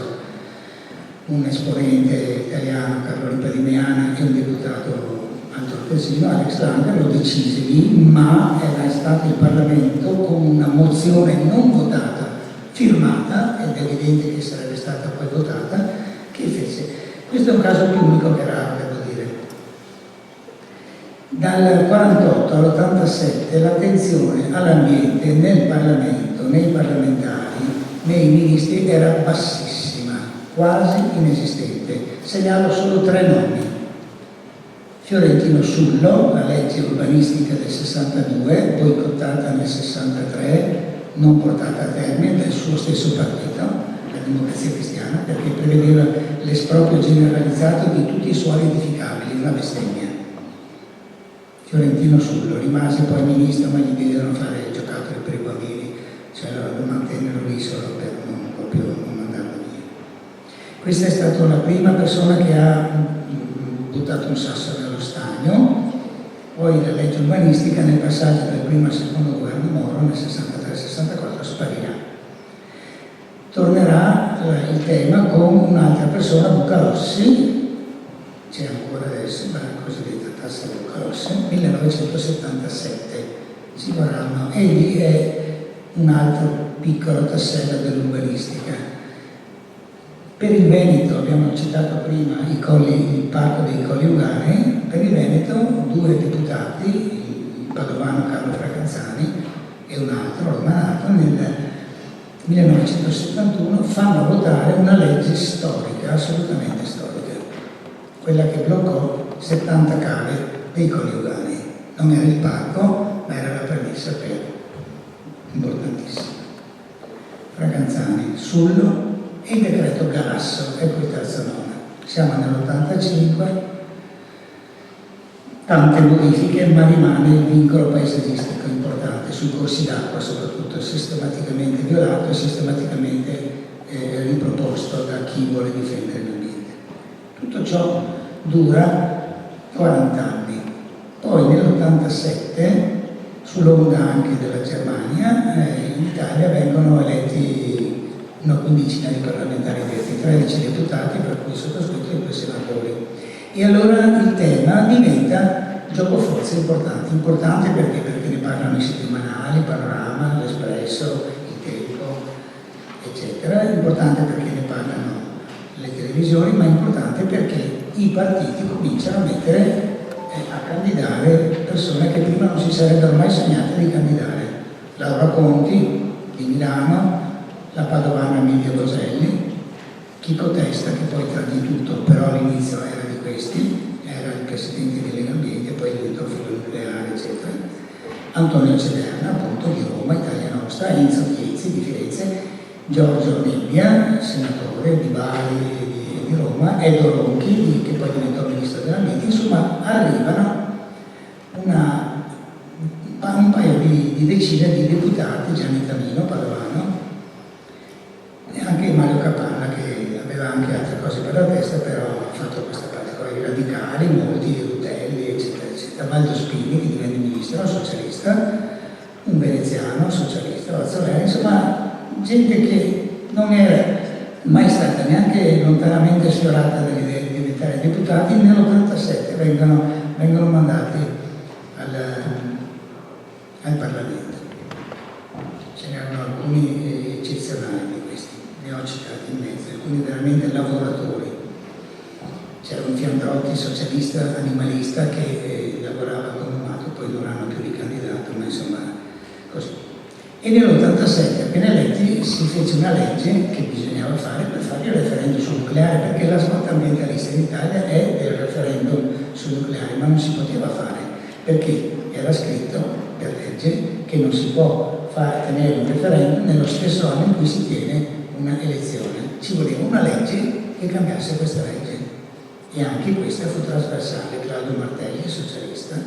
un esponente italiano, Carlo Ripa di Meana, e un deputato altoatesino, Alex Langer, lo decise lì, ma era stato il Parlamento con una mozione non votata, firmata, ed è evidente che sarebbe stata poi votata, che fece. Questo è un caso più unico che raro, devo dire. Dal 48 all'87 l'attenzione all'ambiente nel Parlamento, nei parlamentari, nei ministri era bassissima, quasi inesistente. Segnalo solo 3 nomi. Fiorentino Sullo, la legge urbanistica del 62, boicottata nel 63, non portata a termine dal suo stesso partito, la Democrazia Cristiana, perché prevedeva l'esproprio generalizzato di tutti i suoli edificabili, una bestemmia. Fiorentino Sullo rimase poi ministro, ma gli diedero fare giocattoli per i bambini, cioè lo mantennero lì solo per non mandarlo via. Questa è stata la prima persona che ha buttato un sasso nello stagno. Poi la legge urbanistica nel passaggio del primo al secondo governo Moro nel 63-64 sparirà. Tornerà il tema con un'altra persona, Bucalossi, c'è ancora adesso, la cosiddetta tassa Bucalossi, 1977 si vorranno, egli è un altro piccolo tassello dell'urbanistica. Per il Veneto, abbiamo citato prima il parco dei Colli Ugani, per il Veneto 2 deputati, il padovano Carlo Fracanzani e un altro romanato, nel 1971 fanno votare una legge storica, assolutamente storica, quella che bloccò 70 cave dei Colli Ugani. Non era il parco, ma era la premessa per importantissimo. Fracanzani, Sullo, e il decreto Galasso, ecco il terzo nome. Siamo nell'85, tante modifiche, ma rimane il vincolo paesaggistico importante sui corsi d'acqua, soprattutto sistematicamente violato e sistematicamente riproposto da chi vuole difendere l'ambiente. Tutto ciò dura 40 anni. Poi nell'87, sull'onda anche della Germania, in Italia vengono eletti una quindicina di parlamentari eletti, 13 deputati, per cui sottoscritto e 2 senatori. E allora il tema diventa gioco forze importante perché ne parlano i settimanali, Panorama, l'Espresso, il Tempo, eccetera. Importante perché ne parlano le televisioni, ma importante perché i partiti cominciano a mettere a candidare persone che prima non si sarebbero mai sognate di candidare. Laura Conti di Milano, la padovana Emilia Boselli, Chico Testa, che poi tra di tutto però all'inizio era di questi, era il presidente di Lega Ambiente, poi diventò filo nucleare, eccetera. Antonio Cederna, appunto, di Roma, Italia Nostra, Enzo Chiezzi di Firenze, Giorgio Nebbia, senatore di Bari di Roma, Edo Ronchi, che poi diventò ministro dell'ambiente. Insomma, arrivano un paio di decine di deputati, Gianni Tamino, padovano, e anche Mario Capanna, che aveva anche altre cose per la testa, però ha fatto questa parte con i radicali, molti Rutelli, eccetera, eccetera. Valdo Spini, che divenne ministro, socialista, un veneziano, socialista, Vazzolè, insomma, gente che non era mai stata neanche lontanamente sfiorata dall'idea di diventare deputati. Nell'87 vengono mandati al Parlamento. Ce n'erano alcuni eccezionali di questi, ne ho citati in mezzo, alcuni veramente lavoratori. C'era un Fiandrotti, socialista animalista, che lavorava con un matto, poi non hanno più ricandidato, ma insomma così. E nell'87, appena eletti, si fece una legge che bisognava fare per fare il referendum sul nucleare, perché la svolta ambientalista in Italia è del referendum sul nucleare, ma non si poteva fare, perché era scritto per legge che non si può tenere un referendum nello stesso anno in cui si tiene una elezione. Ci voleva una legge che cambiasse questa legge, e anche questa fu trasversale. Claudio Martelli, socialista,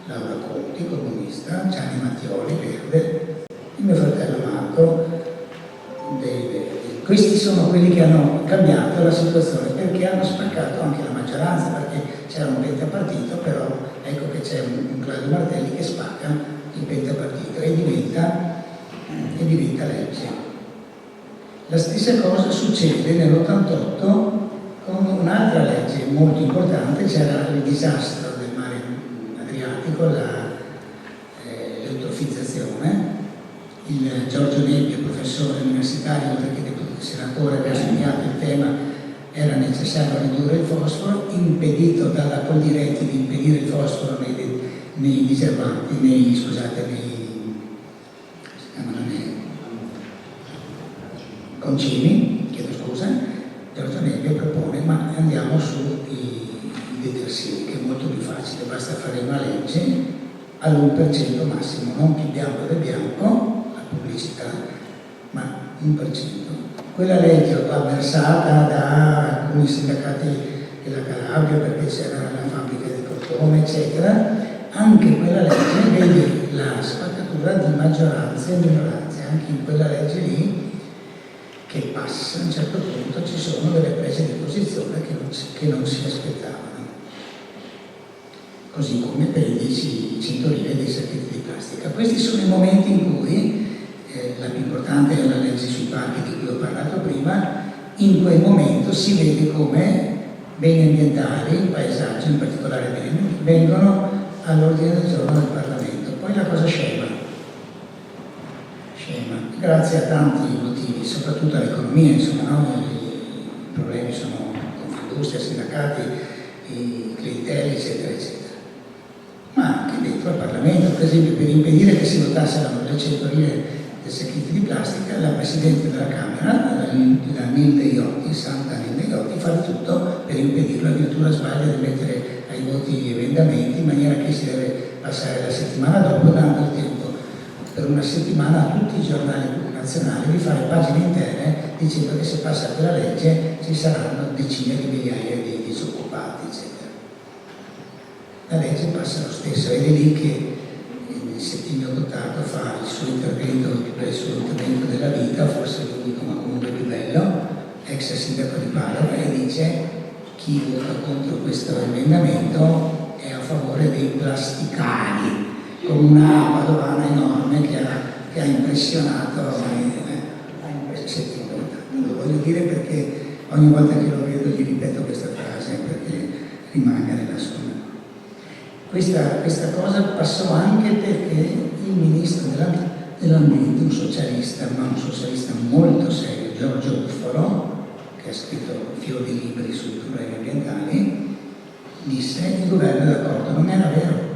Laura Conti, comunista, Gianni Mattioli, verde, il mio fratello Marco, dei Verdi. Questi sono quelli che hanno cambiato la situazione, perché hanno spaccato anche la maggioranza, perché c'era un pentapartito, però ecco che c'è un Claudio Martelli che spacca il pentapartito e diventa legge. La stessa cosa succede nell'88 con un'altra legge molto importante. C'era il disastro del mare Adriatico, l'eutrofizzazione. Il Giorgio Nebbia, professore universitario, oltre che senatore, aveva studiato il tema, era necessario ridurre il fosforo, impedito dalla Coldiretti di impedire il fosforo nei diserbanti, nei concimi, chiedo scusa. Giorgio Nebbia propone, ma andiamo sui detersivi, che è molto più facile, basta fare una legge all'1% massimo, non più bianco del bianco, la pubblicità, ma 1%. Quella legge va avversata da alcuni sindacati della Calabria, perché c'era la fabbrica di cotone, eccetera. Anche quella legge vede la spaccatura di maggioranze e minoranze, anche in quella legge lì che passa, a un certo punto ci sono delle prese di posizione che non si aspettavano. Così come per i 100 lire dei sacchetti di plastica. Questi sono i momenti in cui, la più importante è la legge sui parchi di cui ho parlato prima, in quel momento si vede come beni ambientali, il paesaggio, in particolare beni, vengono all'ordine del giorno del Parlamento. Poi la cosa scema, grazie a tanti motivi, soprattutto all'economia, insomma, no? I problemi sono Confindustria, sindacati, i clienteli, eccetera, eccetera. Ma anche dentro al Parlamento, per esempio, per impedire che si votasse le 100 lire dei sacchetti di plastica, la Presidente della Camera, la Nilde Iotti, Santa Nilde Iotti, fa di tutto per impedirlo, addirittura sbaglia di mettere ai voti gli emendamenti, in maniera che si deve passare la settimana dopo, dando il tempo per una settimana a tutti i giornali nazionali di fare pagine intere dicendo che se passa quella legge ci saranno decine di migliaia di disoccupati, eccetera. La legge passa lo stesso, ed è lì che il Settimio Gottardo fa il suo intervento, il più bel suo intervento della vita, forse l'unico ma comunque più bello, ex sindaco di Padova, e dice: chi vota contro questo emendamento è a favore dei plasticari, con una padovana enorme che ha impressionato Settimio Gottardo. Lo voglio dire perché ogni volta che lo vedo gli ripeto questa frase, perché rimanga nella sua memoria. Questa cosa passò anche perché il ministro dell'ambiente, un socialista, ma un socialista molto serio, Giorgio Uffaro, che ha scritto fior di libri sui problemi ambientali, disse: il governo è d'accordo. Non era vero.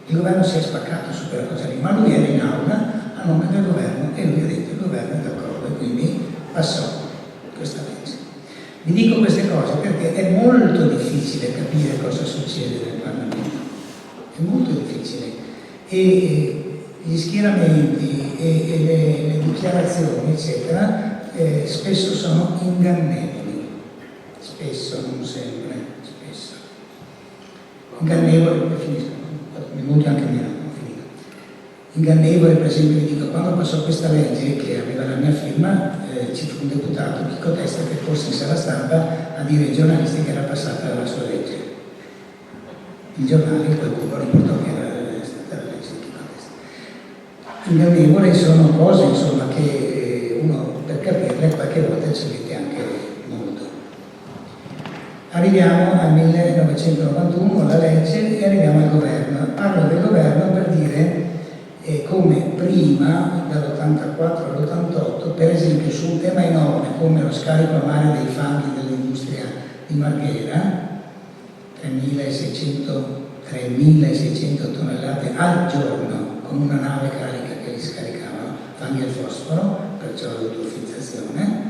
Il governo si è spaccato su quella cosa lì, ma lui era in aula a nome del governo e lui ha detto: il governo è d'accordo, e quindi passò questa legge. Vi dico queste cose perché è molto difficile capire cosa succede nel Parlamento, è molto difficile, e gli schieramenti e le dichiarazioni, eccetera, spesso sono ingannevoli, spesso, non sempre, spesso. Ingannevoli, finisco. molti anche meno, ho finito. Ingannevole, per esempio, vi dico, quando passò questa legge che aveva la mia firma, ci fu un deputato, Chico Testa, che corse in sala stampa a dire ai giornalisti che era passata la sua legge. Il giornale, qualcuno riportò che era stata la legge di Chico Testa. Ingannevole sono cose, insomma, che uno per capirle qualche volta ci mette anche molto. Arriviamo al 1991, la legge, e arriviamo al governo. Parlo del governo per dire come prima, dall'84 all'88, per esempio su un tema enorme come lo scarico a mare dei fanghi dell'industria di Marghera, 3.600 tonnellate al giorno con una nave carica che li scaricavano, fanghi al fosforo, perciò l'eutrofizzazione.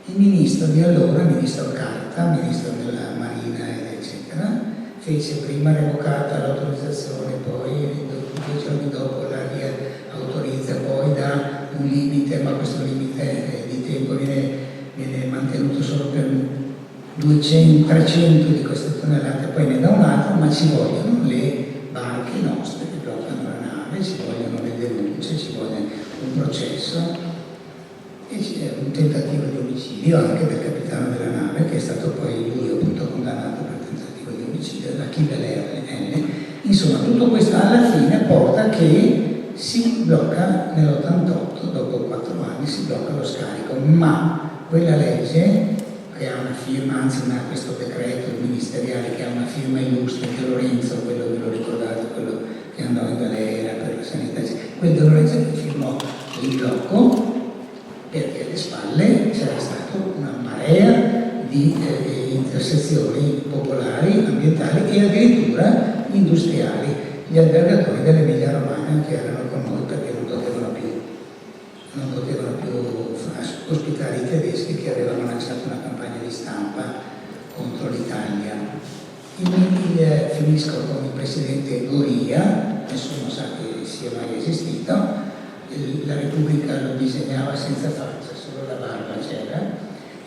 Il ministro di allora, il ministro Carta, ministro della Marina eccetera, fece prima revocata l'autorizzazione, poi 2 giorni dopo la riautorizza, poi dà un limite, ma questo limite di tempo viene mantenuto solo per 200-300 di queste tonnellate, poi ne dà un altro, ma ci vogliono le barche nostre che bloccano la nave, ci vogliono le denunce, ci vuole un processo. E c'è un tentativo di omicidio anche del capitano della nave, che è stato poi lui appunto condannato per tentativo di omicidio da Achille L. Insomma, tutto questo alla fine porta che si blocca nell'88, dopo 4 anni si blocca lo scarico, ma quella legge che ha una firma, anzi questo decreto ministeriale che ha una firma illustre di Lorenzo, quello ve lo ricordate, quello che andò in galera per la sanità, quel De Lorenzo che firmò il blocco, perché alle spalle c'era stata una marea di intersezioni popolari, ambientali e addirittura industriali, gli albergatori dell'Emilia Romagna che erano con noi perché non potevano più ospitare i tedeschi che avevano lanciato una campagna di stampa contro l'Italia. Finisco con il presidente Goria, nessuno sa che sia mai esistito. La Repubblica lo disegnava senza faccia, solo la barba c'era,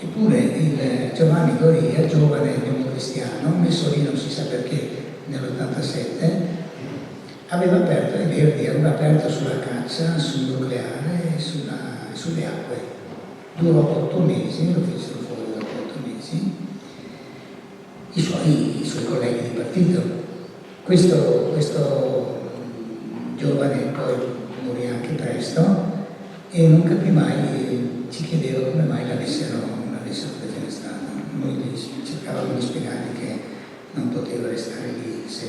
eppure il Giovanni Goria, giovane democristiano, messo lì non si sa perché nell'87, aveva aperto, è Verdi, aveva aperto sulla caccia, sul nucleare e sulle acque. Durò 8 mesi, lo fecero fuori dopo 8 mesi, i suoi colleghi di partito. Questo giovane poi morì anche presto e non capì mai, ci chiedevo come mai l'avessero defenestrato. Noi cercavamo di spiegargli che non poteva restare lì se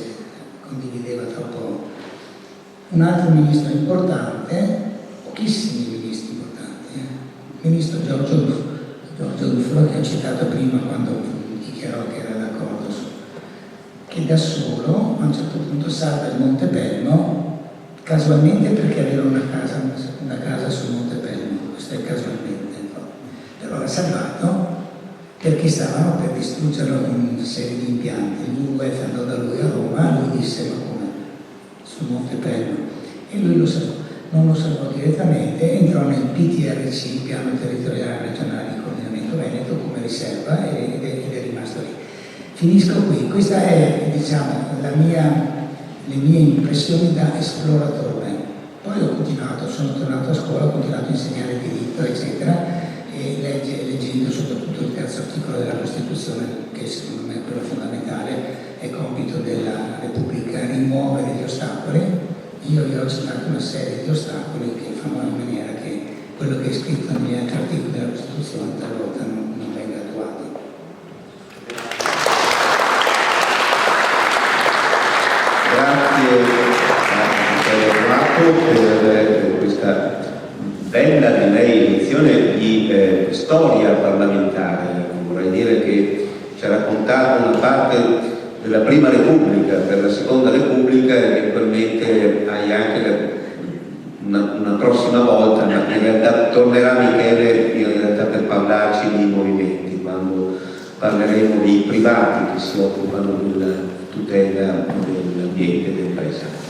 condivideva troppo. Un altro ministro importante, pochissimi ministri importanti, il ministro Giorgio Duflo, che ho citato prima quando dichiarò che era d'accordo, che da solo a un certo punto salva il Monte Pelmo, casualmente perché aveva una casa sul Monte Pelmo, questo è casualmente, però l'ha salvato perché stavano per distruggerlo in una serie di impianti. Il WWF andò da lui a Roma, lui disse ma come? Sul Monte Pelmo, e lui lo salvò. Non lo salvò direttamente, entrò nel PTRC, Piano Territoriale Regionale di Coordinamento Veneto, come riserva ed è rimasto lì. Finisco qui, questa è le mie impressioni da esploratore. Poi ho continuato, sono tornato a scuola, ho continuato a insegnare diritto, eccetera, e leggendo soprattutto il 3° articolo della Costituzione, che secondo me è quello fondamentale, è compito della Repubblica rimuovere gli ostacoli. Io gli ho citato una serie di ostacoli che fanno in maniera che quello che è scritto negli altri articoli della Costituzione talvolta non venga attuato. Per questa bella, direi, lezione di storia parlamentare. Vorrei dire che ci ha raccontato una parte della Prima Repubblica per la Seconda Repubblica e eventualmente hai anche una prossima volta, ma in realtà tornerà Michele in realtà per parlarci di movimenti, quando parleremo di privati che si occupano della tutela dell'ambiente e del paesaggio.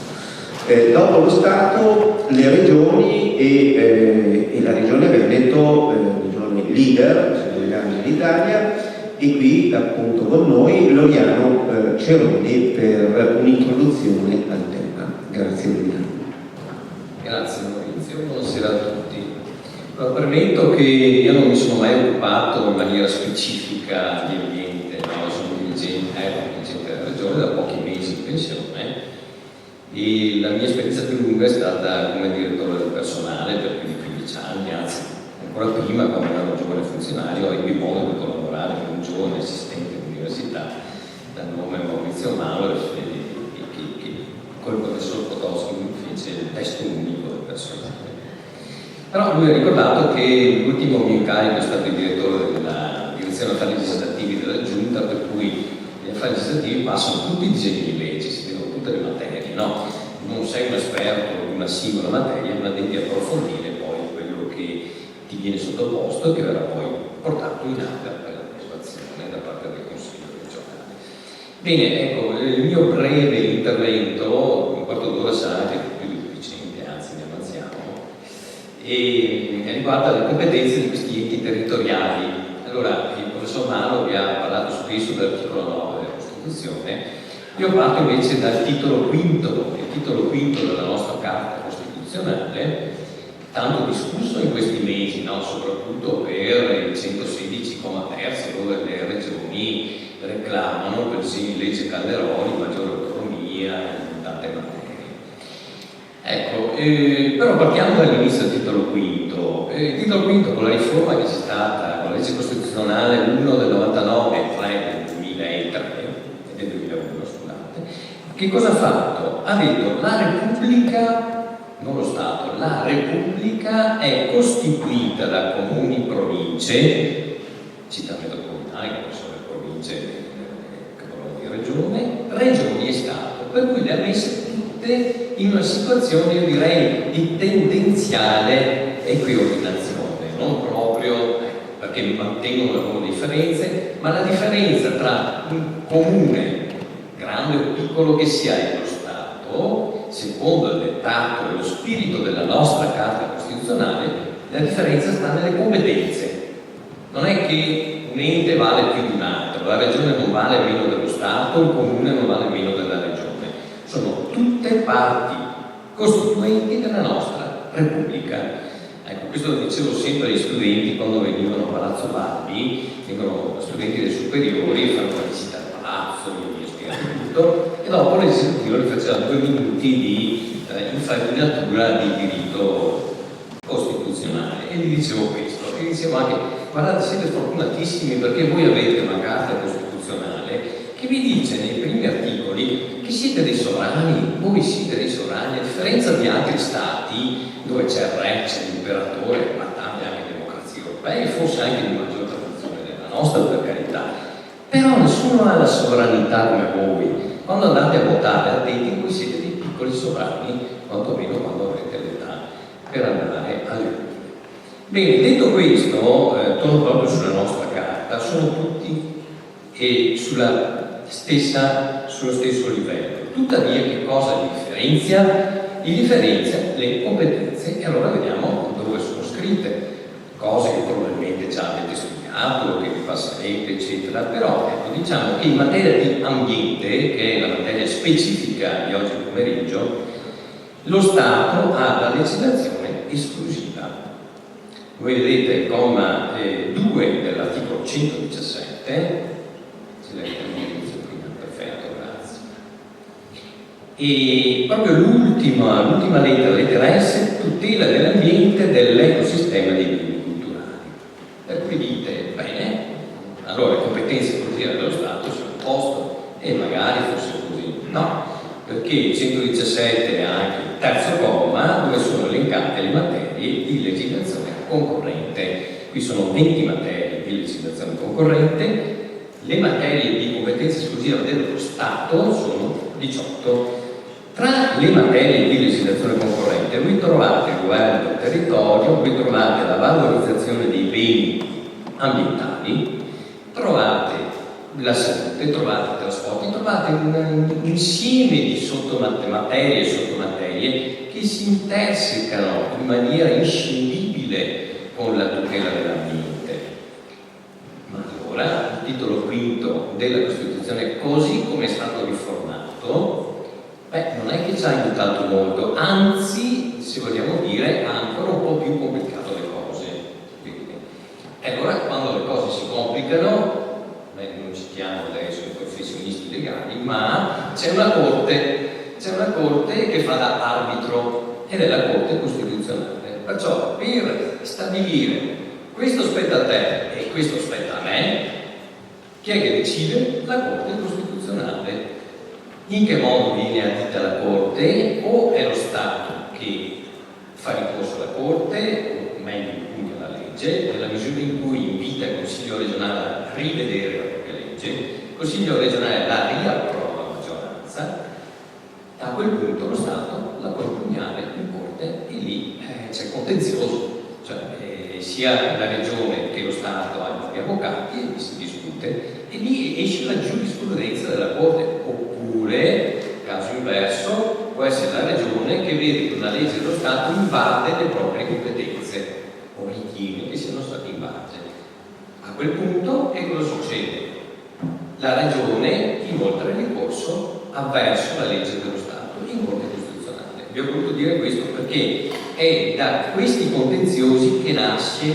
Dopo lo Stato, le regioni e la regione Veneto, regione leader, se vogliamo, in Italia, e qui appunto con noi Loriano Ceroni per un'introduzione al tema. Grazie Luina. Grazie Maurizio, buonasera a tutti. Allora, premetto che io non mi sono mai occupato in maniera specifica di ambiente, no? Sono dirigente della regione da pochi mesi in pensione e la mia esperienza più lunga è stata come direttore del personale per più di 15 anni, anzi ancora prima, quando ero giovane funzionario, ebbi modo di collaborare con un giovane assistente all'università dal nome Maurizio Mauro, che col professor Potoschi fece il testo unico del personale. Però lui ha ricordato che l'ultimo mio incarico è stato il direttore della direzione affari legislativi della Giunta, per cui gli affari legislativi passano tutti i disegni di legge, si vedono tutte le materie, no? Non sei un esperto di una singola materia, ma devi approfondire poi quello che ti viene sottoposto e che verrà poi portato in aula per l'approvazione da parte del Consiglio regionale. Bene, ecco, il mio breve intervento, un quarto d'ora sarà anche più efficiente, anzi ne avanziamo, e riguarda le competenze di questi enti territoriali. Allora, il professor Malo vi ha parlato spesso dell'articolo 9 della Costituzione. Io parto invece dal titolo quinto, il titolo quinto della nostra Carta Costituzionale, tanto discusso in questi mesi, no? Soprattutto per il 116, terzo, dove le regioni reclamano per il disegno di legge Calderoli maggiore autonomia in tante materie. Ecco, però partiamo dall'inizio del titolo quinto. Il titolo quinto, con la riforma che c'è stata con la legge costituzionale 1 del 99 e 3 del 2003 e del 2001, scusate, che cosa ha fatto? Ha detto la Repubblica, non lo Stato, la Repubblica è costituita da comuni, province, città metropolitane, che sono le province capoluogo di regione, regioni e Stato, per cui le ha messe tutte in una situazione, io direi, di tendenziale equiordinazione, non proprio perché mantengono le loro differenze, ma la differenza tra un comune, grande o piccolo che sia, e lo Stato, secondo il dettato e lo spirito della nostra Carta Costituzionale, la differenza sta nelle competenze. Non è che un ente vale più di un altro, la regione non vale meno dello Stato, il comune non vale meno della regione. Sono tutte parti costituenti della nostra Repubblica. Ecco, questo lo dicevo sempre agli studenti quando venivano a Palazzo Balbi, vengono studenti dei superiori, fanno la visita al palazzo, io mi spiego tutto, e dopo l'esecutivo gli faceva 2 minuti di infarinatura di diritto costituzionale. E gli dicevo questo, e gli dicevo anche, guardate, siete fortunatissimi perché voi avete una Carta Costituzionale che vi dice nei primi articoli che siete dei sovrani, voi siete dei sovrani, a differenza di altri stati dove c'è il re, c'è l'imperatore, ma tante anche democrazie europee, forse anche di maggior tradizione della nostra, per carità, però nessuno ha la sovranità come voi. Quando andate a votare, attenti in cui siete dei piccoli sovrani, quantomeno quando avrete l'età per andare alle urne. Bene, detto questo, torno proprio sulla nostra carta, sono tutti sullo stesso livello. Tuttavia, che cosa li differenzia? Li differenzia le competenze, e allora vediamo dove sono scritte, cose che probabilmente già avete studiato, che vi passerete, eccetera, però ecco, diciamo che in materia di ambiente, che è la materia specifica di oggi pomeriggio, lo Stato ha la legislazione esclusiva. Voi vedete il comma 2 dell'articolo 117, perfetto, grazie. E proprio l'ultima lettera S, tutela dell'ambiente e dell'ecosistema dei beni culturali. Per cui dite, bene, allora le competenze esclusive dello Stato sono a posto, e magari fosse così. No, perché il 117 ha anche il terzo comma dove sono elencate le materie di legislazione concorrente. Qui sono 20 materie di legislazione concorrente. Le materie di competenza esclusiva dello Stato sono 18. Tra le materie di legislazione concorrente voi trovate il governo del territorio, voi trovate la valorizzazione dei beni ambientali, trovate la salute, trovate i trasporti, trovate un insieme di sottomaterie e sottomaterie che si intersecano in maniera inscindibile con la tutela dell'ambiente. Ma allora il titolo quinto della Costituzione, così come è stato riformato, non è è che ci ha aiutato molto, anzi, se vogliamo dire, ha ancora un po' più complicato le cose. E allora quando le cose si complicano, non citiamo adesso i professionisti legali, ma c'è una corte che fa da arbitro, ed è la Corte Costituzionale. Perciò per stabilire questo spetta a te e questo spetta a me, chi è che decide? La Corte Costituzionale. In che modo viene adita la Corte? O è lo Stato che fa ricorso alla Corte, o meglio impugna la legge, nella misura in cui invita il Consiglio regionale a rivedere la propria legge, il Consiglio regionale la riapprova a maggioranza, a quel punto lo Stato la può impugnare in Corte e lì c'è contenzioso, cioè sia la Regione che lo Stato hanno i propri avvocati e lì si discute e lì esce la giurisprudenza della Corte. Oppure, caso inverso, può essere la Regione che vede che una legge dello Stato invade le proprie competenze o ritiene che siano state invase. A quel punto che cosa succede? La Regione inoltre il ricorso avverso la legge dello Stato in Corte Costituzionale. Vi ho voluto dire questo perché è da questi contenziosi che nasce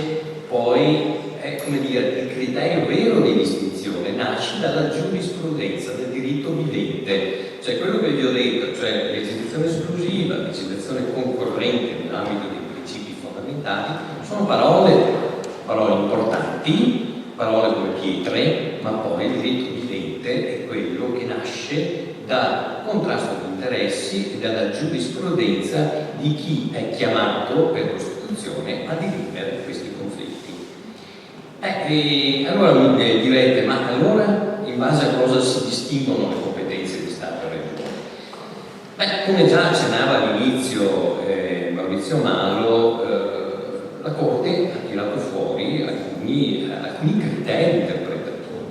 poi, come dire, il criterio vero di distinzione, nasce dalla giurisprudenza del diritto vivente, cioè quello che vi ho detto, cioè legislazione esclusiva, legislazione concorrente nell'ambito dei principi fondamentali, sono parole importanti, parole come pietre, ma poi il diritto vivente è quello che nasce dal contrasto di interessi e dalla giurisprudenza di chi è chiamato per Costituzione a dirimere questi conflitti. Allora mi direte, ma allora in base a cosa si distinguono le competenze di Stato e Regione? Come già accennava all'inizio Maurizio Malo, la Corte ha tirato fuori alcuni criteri interpretatori,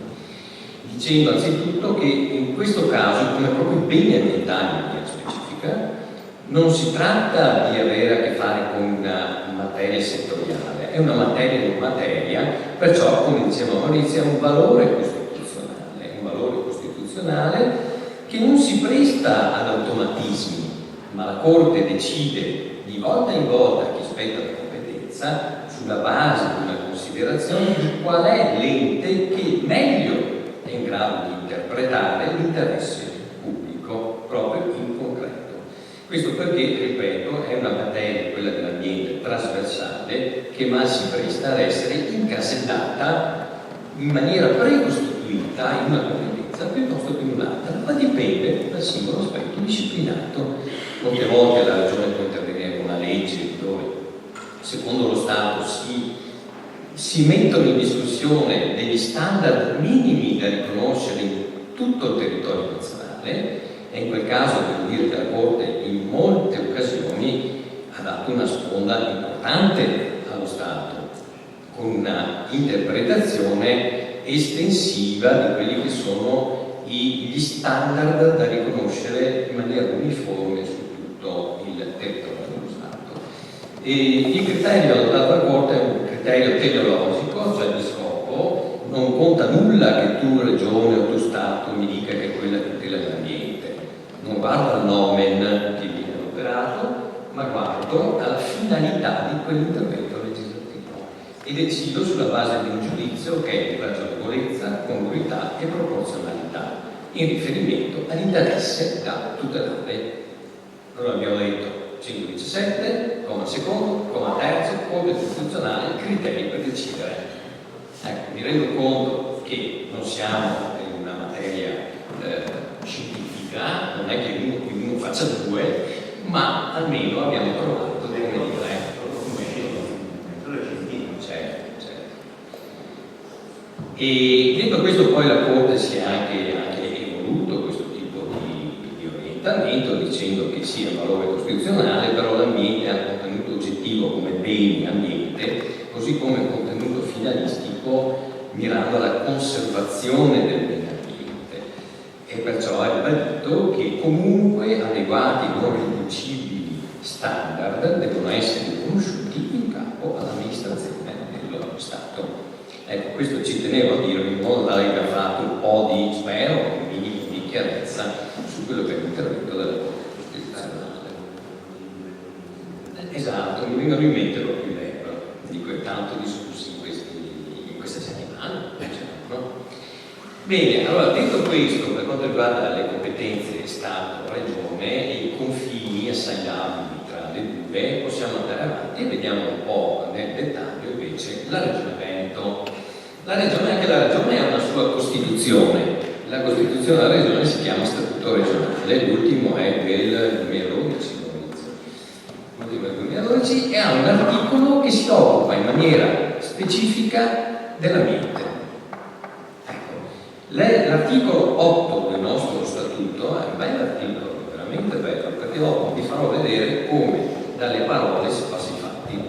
dicendo anzitutto che in questo caso, come proprio i beni ambientali in via specifica, non si tratta di avere a che fare con una materia settoriale, è una materia non materia, perciò, come diceva Maurizio, è un valore costituzionale che non si presta ad automatismi, ma la Corte decide di volta in volta chi spetta la competenza sulla base di una considerazione di qual è l'ente che meglio è in grado di interpretare l'interesse pubblico proprio in concreto. Questo perché, ripeto, è una materia, quella dell'ambiente, trasversale, che mal si presta ad essere incasellata in maniera precostituita in una competenza piuttosto che in un'altra, ma dipende dal singolo aspetto disciplinato. Molte volte la Regione può intervenire con una legge dove, secondo lo Stato, si mettono in discussione degli standard minimi da riconoscere in tutto il territorio nazionale, e in quel caso devo dire che la Corte in molte occasioni ha dato una sponda importante allo Stato, con una interpretazione estensiva di quelli che sono gli standard da riconoscere in maniera uniforme su tutto il territorio dello Stato. E il criterio adottato dalla Corte è un criterio teleologico, cioè di scopo, non conta nulla che tu Regione o tu Stato mi dica che è quella tutela dell'ambiente. Non guardo al nomen che viene operato, ma guardo alla finalità di quell'intervento legislativo e decido sulla base di un giudizio che è di ragionevolezza, congruità e proporzionalità in riferimento all'interesse da tutelare. Allora abbiamo detto 117, comma secondo, comma terzo, Corte Costituzionale, criteri per decidere. Ecco, mi rendo conto che non siamo in una materia scientifica, non è che uno più uno faccia due, ma almeno abbiamo trovato come dire, certo. E detto questo, poi la Corte si è anche evoluto questo tipo di orientamento, dicendo che sia un valore costituzionale, però l'ambiente ha un contenuto oggettivo come beni ambiente, così come un contenuto finalistico mirando alla conservazione del bene ambiente, e perciò ha ribadito che comunque adeguati non riducibili standard devono essere riconosciuti in capo all'amministrazione dello Stato. Ecco, questo ci tenevo a dire in modo tale che abbia fatto un po' di, spero, un minimo di chiarezza su quello che è l'intervento della Corte Costituzionale. Esatto, mi vengono in mente proprio i LEP, di cui tanto discussi in queste settimane, no? Bene, allora detto questo, per quanto riguarda le competenze Stato-Regione e i confini assai labili tra le due, possiamo andare avanti e vediamo un po' nel dettaglio invece la Regione Veneto. Anche la Regione ha una sua Costituzione. La Costituzione della Regione si chiama Statuto Regionale, l'ultimo è del 2012 e ha un articolo che si occupa in maniera specifica dell'ambiente. L'articolo 8 del nostro statuto è un bel articolo, veramente bello, perché dopo vi farò vedere come dalle parole si passa ai fatti,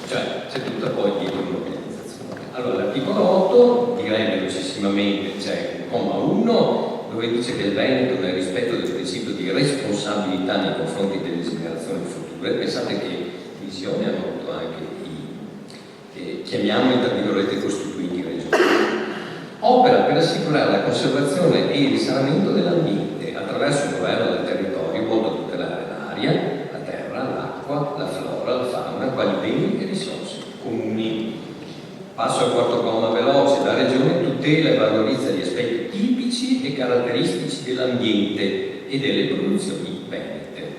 cioè c'è tutta poi dietro l'organizzazione. Allora l'articolo 8, direi velocissimamente, c'è il comma 1 dove dice che il Veneto, nel rispetto del principio di responsabilità nei confronti delle generazioni future, pensate che visione hanno avuto anche chiamiamoli tra virgolette costituiti regionali, opera per assicurare la conservazione e il risanamento dell'ambiente attraverso il governo del territorio volto a tutelare l'aria, la terra, l'acqua, la flora, la fauna, quali beni e risorse comuni. Passo al quarto comma veloce. La Regione tutela e valorizza gli aspetti tipici e caratteristici dell'ambiente e delle produzioni venete.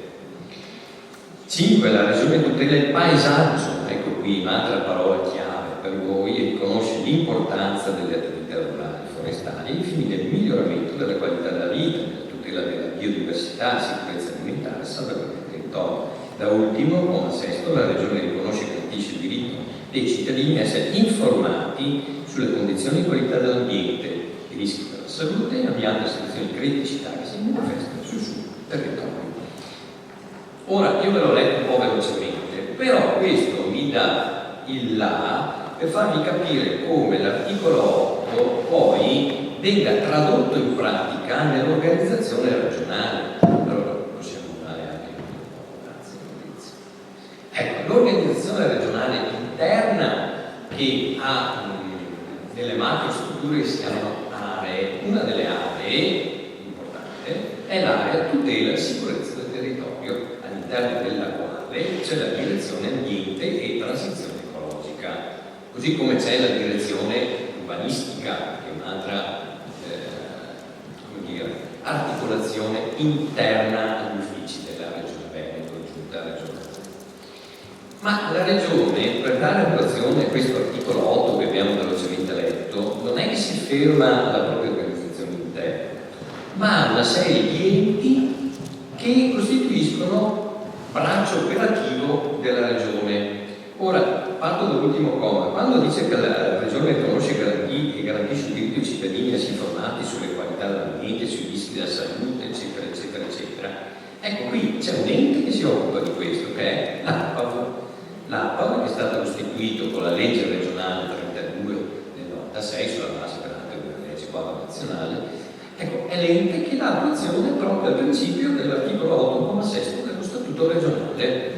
5. La Regione tutela il paesaggio, ecco qui un'altra parola chiave per voi, e riconosce l'importanza delle attività rurali forestali ai fini del miglioramento della qualità della vita, della tutela della biodiversità, sicurezza alimentare e salvaguardia del territorio. Da ultimo, comma 6, la Regione riconosce e garantisce il diritto dei cittadini a essere informati sulle condizioni di qualità dell'ambiente, i rischi per la salute e avviando situazioni di criticità che si manifestano sul suo territorio. Ora, io ve l'ho letto un po' velocemente, però questo mi dà il là per farvi capire come l'articolo 8 poi venga tradotto in pratica nell'organizzazione regionale. Allora, possiamo andare anche un po', grazie. Ecco, l'organizzazione regionale interna che ha delle macro strutture che si chiamano aree. Una delle aree importante è l'area tutela e sicurezza del territorio, all'interno della quale c'è la direzione ambiente e transizione ecologica, così come c'è la direzione urbanistica, che è un'altra articolazione interna agli uffici della Regione Veneto, giunta regionale. Ma la Regione, per dare attuazione a questo articolo 8 che abbiamo velocemente letto, non è che si ferma alla propria organizzazione interna, ma ha una serie di enti che costituiscono braccio operativo della Regione. Ora, parto dall'ultimo comma. Quando dice che la Regione conosce e garantisce il diritto ai cittadini a essere informati sulle qualità dell'ambiente, sui rischi della salute, eccetera, eccetera, eccetera, ecco qui c'è un ente che si occupa di questo, che è l'APAV. L'APAV, che è stato costituito con la legge regionale 32 del 96, sulla base peraltro della legge quadro nazionale, ecco, è l'ente che dà attuazione proprio al principio dell'articolo 8,6 dello Statuto regionale.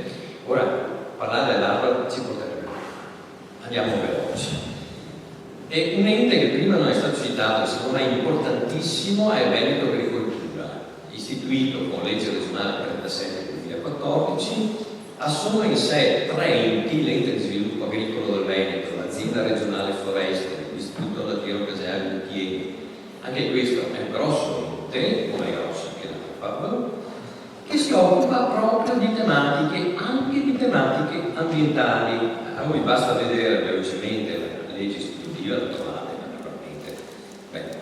Ora, parlare dell'APAV ci porterebbe, andiamo veloci. È un ente che prima non è stato citato, secondo me importantissimo, è il Veneto Agricoltura, istituito con legge regionale 37 del 2014, assume in sé 3 enti: l'ente di sviluppo agricolo del Veneto, l'azienda regionale foreste, l'istituto lattiero caseario di Chieti. Anche questo è un grosso ente, come è grosso anche l'APAV, che si occupa proprio di tematiche, anche di tematiche ambientali. A voi basta vedere velocemente la legge istitutiva, la trovate naturalmente.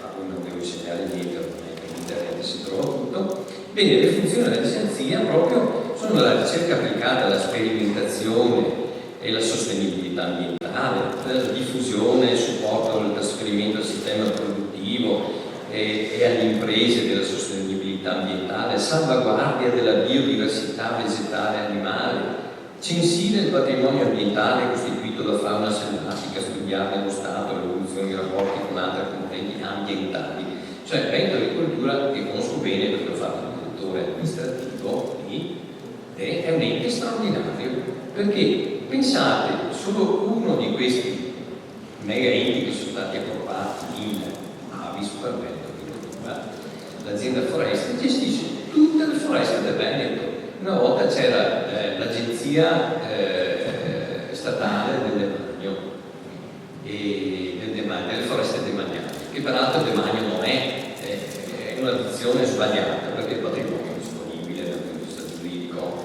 A voi non devo insegnare niente, ormai in internet si trova tutto. Bene, le funzioni dell'agenzia proprio sono la ricerca applicata alla sperimentazione e la sostenibilità ambientale, la diffusione e il supporto al trasferimento al sistema produttivo e alle imprese della sostenibilità ambientale, salvaguardia della biodiversità vegetale e animale, censire il patrimonio ambientale costituito da fauna selvatica, studiare lo stato, l'evoluzione dei rapporti con altre componenti ambientali. Cioè, Veneto Agricoltura, che conosco bene perché ho fatto il direttore amministrativo lì, è un ente straordinario, perché pensate, solo uno di questi mega enti che sono stati approvati in AVIS per Veneto Agricoltura, l'azienda foreste, gestisce tutte le foreste del Veneto, una volta c'era l'agenzia statale del demanio, delle foreste demaniali, che peraltro il demanio non è una dizione sbagliata, perché il patrimonio è disponibile dal punto di vista giuridico.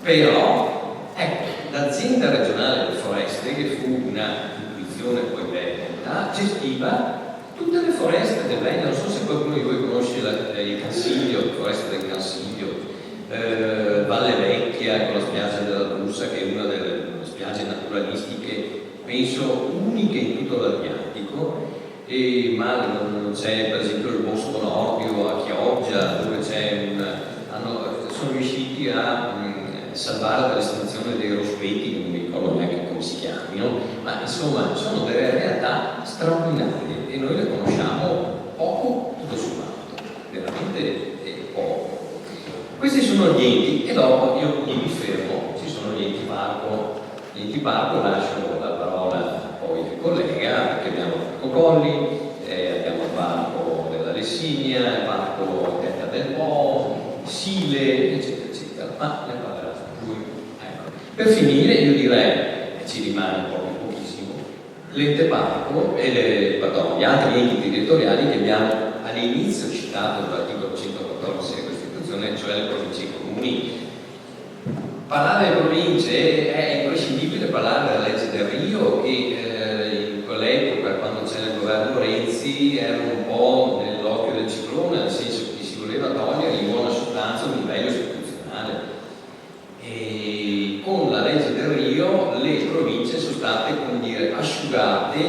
Però, ecco, l'azienda regionale delle foreste, che fu una intuizione poi veneta, gestiva tutte le foreste del Veneto. Non so se qualcuno di voi conosce il Cansiglio, le foreste del Cansiglio, Valle Vecchia con la spiaggia della Russa, che è una delle spiagge naturalistiche penso uniche in tutto l'Adriatico, ma non c'è per esempio il Bosco Nordio a Chioggia, dove sono riusciti a salvare dall'estinzione dei rospetti, che non mi ricordo neanche come si chiamino, ma insomma sono delle realtà straordinarie e noi le conosciamo poco, tutto sommato, veramente poco. Questi sono gli enti, e dopo io mi fermo, ci sono gli enti parco. Gli enti parco, lascio la parola poi al collega, perché abbiamo il Colli, abbiamo il parco della Lessinia, il parco Tetta del Po, Sile, eccetera, eccetera, ma ne parlerà lui. Ecco. Per finire io direi, e ci rimane proprio pochissimo, l'ente parco e gli altri enti territoriali che abbiamo all'inizio citato dall'articolo 114 della Costituzione, cioè le province e i comuni. Parlare delle province è imprescindibile parlare della legge del Rio, che in quell'epoca, quando c'era il governo Renzi, era un po' nell'occhio del ciclone, nel senso che si voleva togliere in buona sostanza un livello istituzionale. E con la legge del Rio le province sono state, come dire, asciugate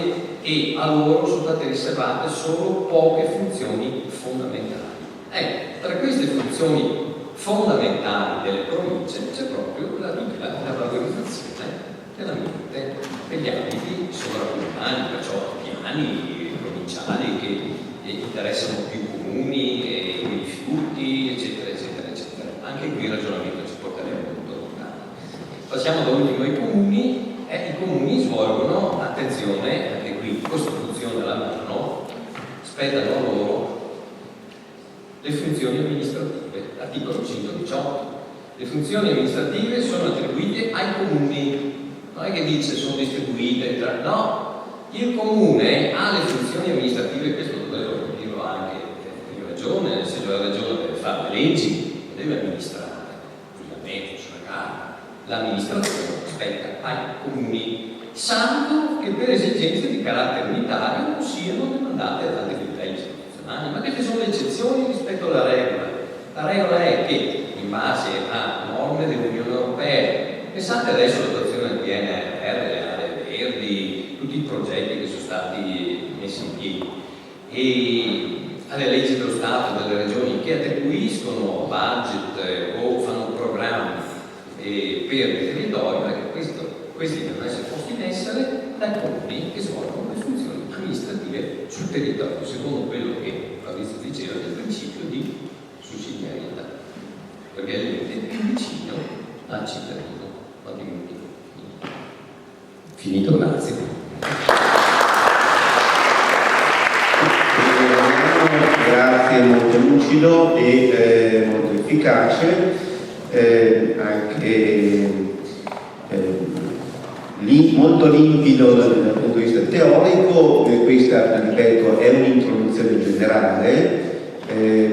e a loro sono state riservate solo poche funzioni fondamentali. Ecco, tra queste funzioni fondamentali delle province c'è proprio la valorizzazione dell'ambiente e gli ambiti sovracomunali, perciò piani provinciali che interessano più comuni, i rifiuti, eccetera, eccetera, eccetera. Anche qui il ragionamento ci porterebbe molto lontano. Passiamo da ultimo ai comuni. I comuni svolgono, attenzione, anche qui Costituzione alla mano, spettano a loro le funzioni amministrative, articolo 118. Le funzioni amministrative sono attribuite ai comuni, non è che dice sono distribuite, no, il comune ha le funzioni amministrative, questo dovevo dirlo anche in regione, nel senso che la regione deve fare le leggi, deve amministrare, ovviamente sulla gara, l'amministrazione spetta ai comuni, salvo che per esigenze di carattere unitario non siano demandate ad altri livelli istituzionali. Ma queste sono le eccezioni rispetto alla regola. La regola è che, in base a norme dell'Unione Europea, pensate adesso all'attuazione del PNRR, le aree verdi, tutti i progetti che sono stati messi in piedi, e alle leggi dello Stato e delle regioni che attribuiscono budget o fanno programmi per il territorio, questi devono essere posti in essere dai comuni che svolgono le funzioni amministrative sul territorio, secondo quello che Fabrizio diceva del principio di sussidiarietà, perché è l'ente più vicino al cittadino. Finito, grazie. Grazie, molto lucido e molto efficace, anche molto limpido dal punto di vista teorico. Questa, ripeto, è un'introduzione generale,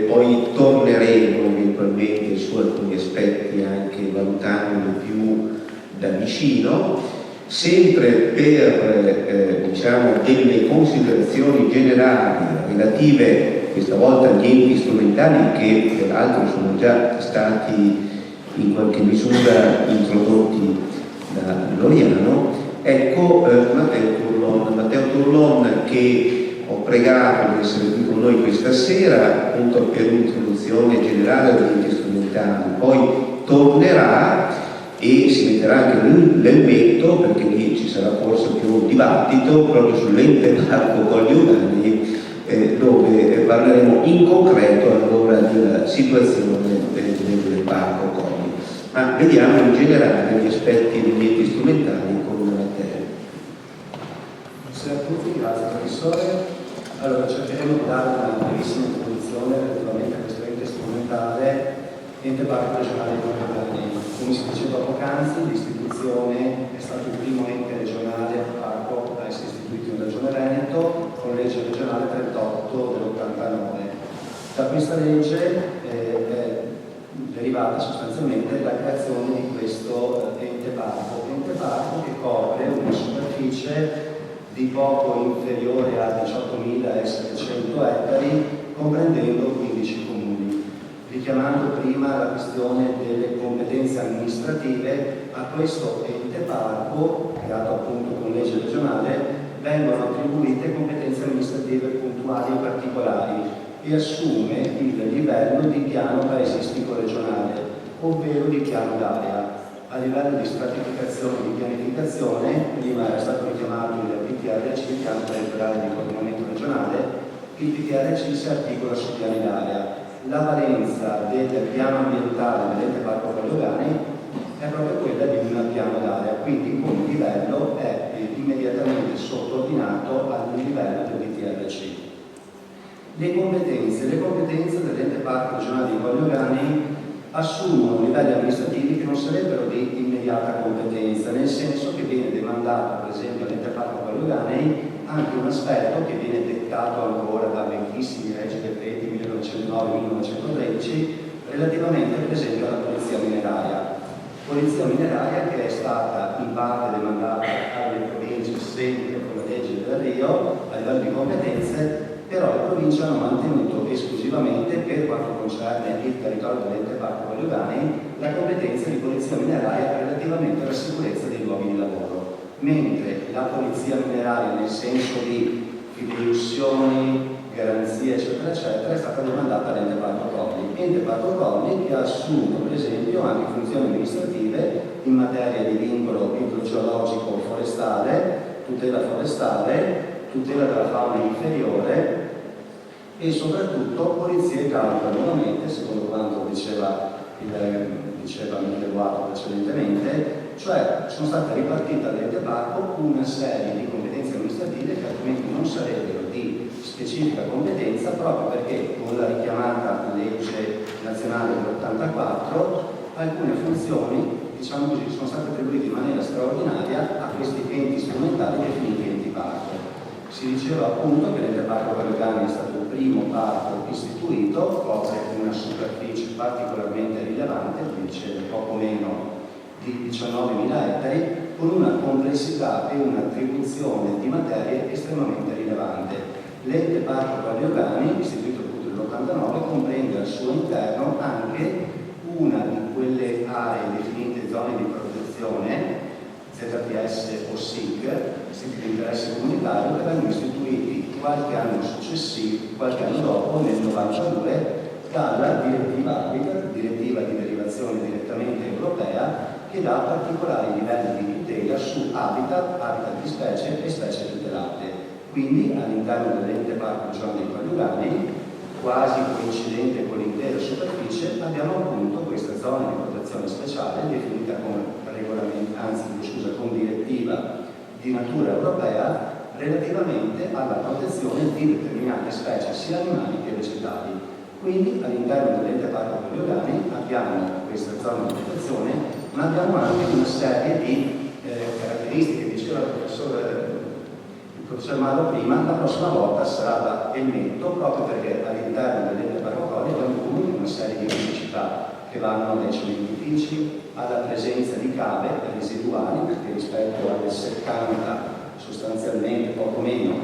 poi torneremo eventualmente su alcuni aspetti anche valutandoli più da vicino, sempre per diciamo delle considerazioni generali relative questa volta agli enti strumentali, che peraltro sono già stati in qualche misura introdotti da Loriano. Ecco, Matteo Turlon, che ho pregato di essere qui con noi questa sera appunto per un'introduzione generale degli enti strumentali, poi tornerà e si metterà anche l'elmetto, perché lì ci sarà forse più un dibattito proprio sull'ente parco Colli Umani, dove parleremo in concreto allora della situazione del parco Colli. Ma vediamo in generale gli aspetti degli enti strumentali con Matteo. Buonasera a tutti, grazie professore. Allora, cercheremo di dare una brevissima introduzione relativamente a questo ente strumentale ente parco regionale di Monteverdi. Come si diceva poc'anzi, l'istituzione è stato il primo ente regionale parco a essere istituito in Regione Veneto con legge regionale 38 dell'89. Da questa legge è derivata sostanzialmente la creazione di questo ente parco che copre una superficie di poco inferiore a 18.700 ettari, comprendendo 15 comuni. Richiamando prima la questione delle competenze amministrative, a questo ente parco, creato appunto con legge regionale, vengono attribuite competenze amministrative puntuali e particolari e assume il livello di piano paesistico regionale, ovvero di piano d'area. A livello di stratificazione e di pianificazione, prima era stato richiamato il PTRC, il piano territoriale di coordinamento regionale, il PTRC si articola su piani d'area. La valenza del piano ambientale dell'ente parco Collegani è proprio quella di un piano d'area, quindi come livello è immediatamente sottordinato al livello del PTRC. Le competenze dell'ente parco regionale di Collegani assumono livelli amministrativi che non sarebbero di immediata competenza, nel senso che viene demandato, per esempio, all'ente parco Collegani anche un aspetto che viene dettato ancora da vecchissimi leggi decreti 1909-1913 relativamente, per esempio, alla polizia mineraria. Polizia mineraria che è stata in parte demandata alle province sempre con la legge del Rio a livello di competenze, però le province hanno mantenuto esclusivamente, per quanto concerne il territorio dell'ente parco Collegani, la competenza di polizia mineraria relativamente alla sicurezza dei luoghi di lavoro, mentre la polizia mineraria nel senso di fideiussioni, garanzie eccetera eccetera è stata demandata all'ente parco Colli. Ente parco Colli che assume per esempio anche funzioni amministrative in materia di vincolo idrogeologico forestale, tutela della fauna inferiore e soprattutto polizia idraulica nuovamente, secondo quanto diceva Michele Boato precedentemente, cioè sono state ripartite all'ente parco una serie di competenze amministrative che altrimenti non sarebbero di specifica competenza, proprio perché con la richiamata legge nazionale dell'84 alcune funzioni, diciamo così, sono state attribuite in maniera straordinaria a questi enti strumentali definiti enti parco. Si diceva appunto che l'ente parco Collegani è stato il primo parco istituito, copre una superficie particolarmente rilevante, dice poco meno di 19.000 ettari, con una complessità e un'attribuzione di materie estremamente rilevante. L'ente parco Collegani, istituito appunto nell'89, comprende al suo interno anche una di quelle aree definite zone di protezione, ZPS o SIC, siti di interesse comunitario, che vengono istituiti qualche anno dopo, nel 92, dalla direttiva Habitat, direttiva di derivazione direttamente europea, che dà particolari livelli di tutela su habitat di specie e specie tutelate. Quindi all'interno dell'ente parco regionale di Collegani, quasi coincidente con l'intera superficie, abbiamo appunto questa zona di protezione speciale definita con con direttiva di natura europea relativamente alla protezione di determinate specie sia animali che vegetali. Quindi all'interno dell'ente parco Collegani abbiamo questa zona di protezione, ma abbiamo anche una serie di caratteristiche, diceva il professor Marlo prima, la prossima volta sarà da elmetto, proprio perché all'interno dell'ente parco Collegani abbiamo comunque una serie di criticità che vanno dai cementifici alla presenza di cave residuali, perché rispetto alle 70 sostanzialmente, poco meno,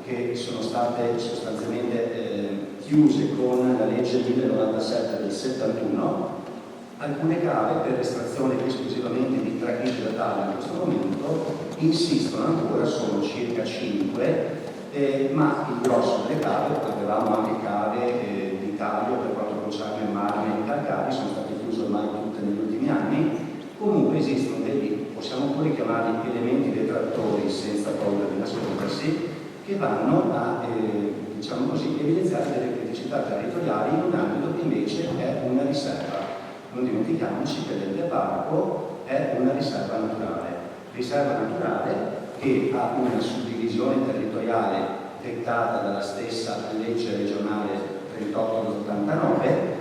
che sono state sostanzialmente chiuse con la legge 1097 del 71, alcune cave per estrazione esclusivamente di trachite datali in questo momento insistono ancora, sono circa 5, ma il grosso delle cave, avevamo anche cave di taglio per quanto concerne marme e calcari, sono state chiuse ormai tutte negli ultimi anni. Comunque esistono degli, possiamo pure chiamarli elementi detrattori senza paura di nascondersi, che vanno a diciamo così, evidenziare delle criticità territoriali in un ambito che invece è una riserva. Non dimentichiamoci che l'ente parco è una riserva naturale che ha una suddivisione territoriale dettata dalla stessa legge regionale 38 del 89,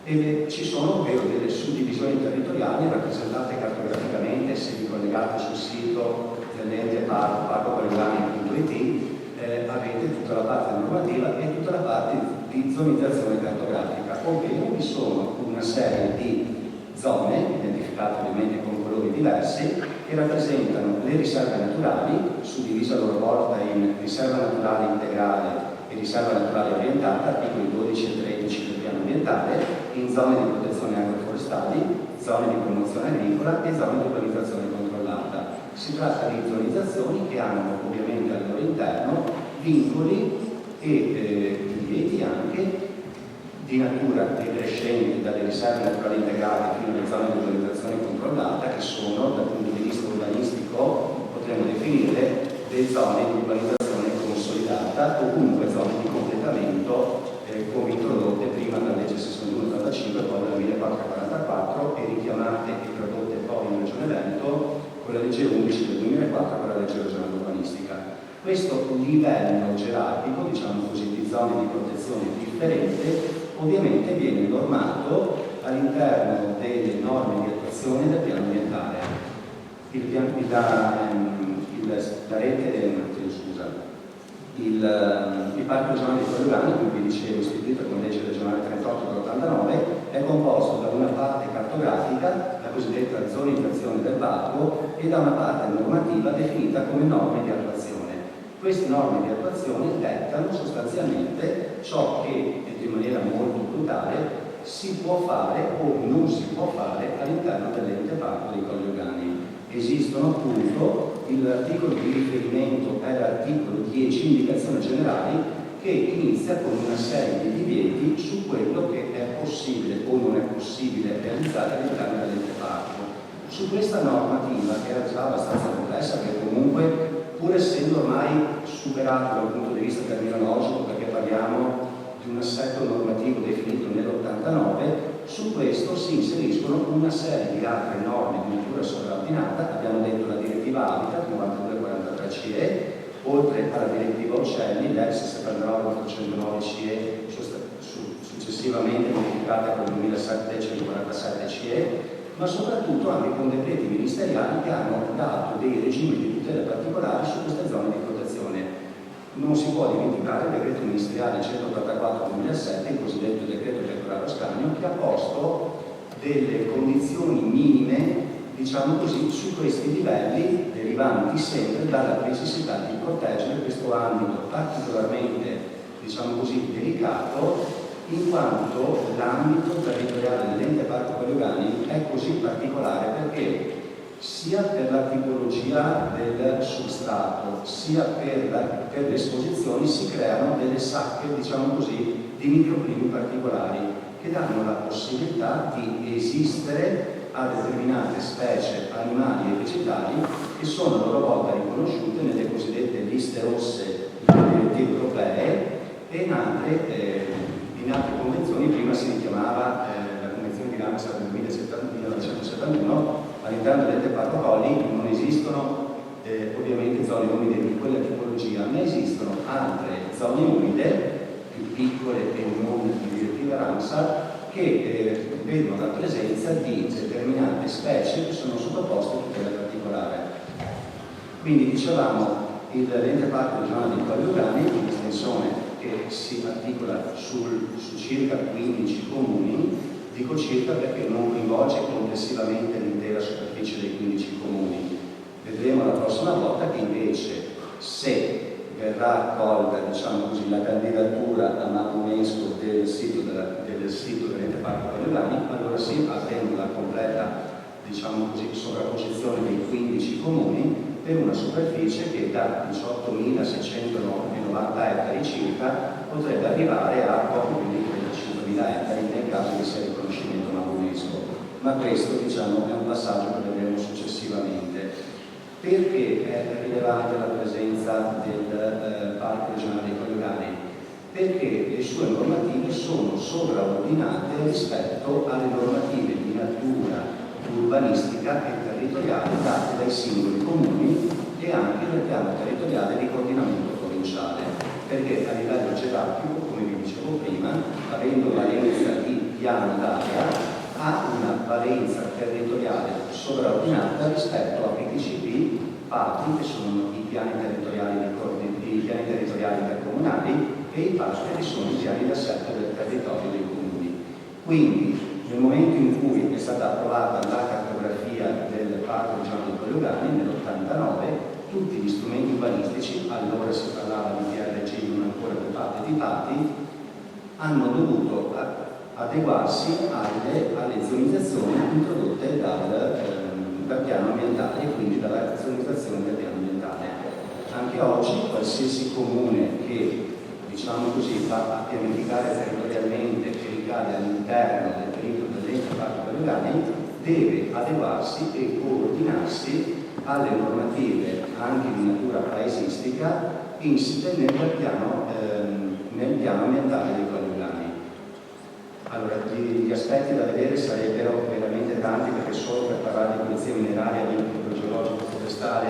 e ci sono ovvero delle suddivisioni territoriali rappresentate cartograficamente, se vi collegate sul sito dell'ente parcocollegami.it avete tutta la parte normativa e tutta la parte di zonizzazione cartografica, ovvero vi sono una serie di zone, identificate ovviamente con colori diversi, che rappresentano le riserve naturali, suddivise a loro volta in riserva naturale integrale e riserva naturale orientata, articoli 12 e 13 del piano ambientale, in zone di protezione agroforestali, zone di promozione agricola e zone di urbanizzazione controllata. Si tratta di zonizzazioni che hanno ovviamente al loro interno vincoli e divieti anche di natura decrescente, dalle riserve naturali integrate fino alle zone di urbanizzazione controllata, che sono dal punto di vista urbanistico, potremmo definire le zone di urbanizzazione consolidata o comunque zone di completamento come introdotte prima dalla legge 61/85 poi dalla 1444 e richiamate e tradotte poi in Regione Veneto con la legge 11 del 2004 con la legge regionale urbanistica. Questo livello gerarchico, diciamo così, di zone di protezione differente ovviamente viene normato all'interno delle norme di attuazione del piano ambientale. Il Parco regionale di Collegani, come vi dicevo, istituito con legge regionale 38 dell'89, è composto da una parte cartografica, la cosiddetta zonizzazione del parco, e da una parte normativa definita come norme di attuazione. Queste norme di attuazione dettano sostanzialmente ciò che in maniera molto brutale si può fare o non si può fare all'interno dell'ente parco dei Colli Euganei. Esistono appunto, l'articolo di riferimento è l'articolo 10, indicazioni generali, che inizia con una serie di divieti su quello che è possibile o non è possibile realizzare all'interno dell'ente parco. Su questa normativa, che era già abbastanza complessa, perché comunque, pur essendo ormai superato dal punto di vista terminologico, perché parliamo di un assetto normativo definito nell'89, su questo si inseriscono una serie di altre norme di natura sovraordinata. Abbiamo detto la direttiva Habitat 9243/CE, oltre alla direttiva Uccelli, l'ex 79/409/CE, successivamente modificata con il 2007/147/CE, ma soprattutto anche con decreti ministeriali che hanno dato dei regimi di tutela particolari su queste zone di protezione. Non si può dimenticare il decreto ministeriale 184/2007, il cosiddetto decreto elettorale Scagno, che ha posto delle condizioni minime, diciamo così, su questi livelli, derivanti sempre dalla necessità di proteggere questo ambito particolarmente, diciamo così, delicato, in quanto l'ambito territoriale dell'ente parco Colli Euganei è così particolare perché sia per la tipologia del substrato, sia per le esposizioni si creano delle sacche, diciamo così, di microclimi particolari che danno la possibilità di esistere a determinate specie animali e vegetali che sono a loro volta riconosciute nelle cosiddette liste rosse delle direttive europee e in altre convenzioni. Prima si richiamava la Convenzione di Ramsar del 1971. All'interno dell'ente parco Colli non esistono ovviamente zone umide di quella tipologia, ma esistono altre zone umide più piccole e non di direttiva Ramsar che vedono la presenza di determinate specie che sono sottoposte a tutela particolare. Quindi dicevamo l'ente parco regionale di Colli Euganei, un'estensione che si articola su circa 15 comuni. Dico circa perché non coinvolge complessivamente l'intera superficie dei 15 comuni. Vedremo la prossima volta che invece, se verrà accolta, diciamo così, la candidatura a mappa UNESCO del sito dell'ente parco Colli Euganei, allora sì, avendo la completa, diciamo così, sovrapposizione dei 15 comuni per una superficie che da 18.690 ettari circa potrebbe arrivare a poco più di 35.000 ettari nel caso di sia riconoscimento mappa UNESCO. Ma questo, diciamo, è un passaggio che vedremo successivamente. Perché è rilevante la presenza del Parco regionale dei Colli Euganei? Perché le sue normative sono sovraordinate rispetto alle normative di natura urbanistica e territoriale date dai singoli comuni e anche del piano territoriale di coordinamento provinciale, perché a livello gerarchico, come vi dicevo prima, avendo valenza di piano d'area ha una valenza territoriale sovraordinata rispetto a PTCP, PATI, che sono i piani territoriali intercomunali, e i PASPE, che sono i piani di assetto del territorio dei comuni. Quindi, nel momento in cui è stata approvata la cartografia del Parco regionale di Colleugani nell'89, tutti gli strumenti urbanistici, allora si parlava di TRG, non ancora di PATI, hanno dovuto adeguarsi alle zonizzazioni introdotte dal piano ambientale e quindi dalla zonizzazione del piano ambientale. Anche oggi qualsiasi comune che, diciamo così, va a pianificare territorialmente e ricade all'interno del pericolo dell'ente Parco Colleugani deve adeguarsi e coordinarsi alle normative anche di natura paesistica insite nel piano ambientale dei Colleugani. Allora, gli aspetti da vedere sarebbero veramente tanti, perché solo per parlare di pulizia mineraria, di idrogeologico, forestale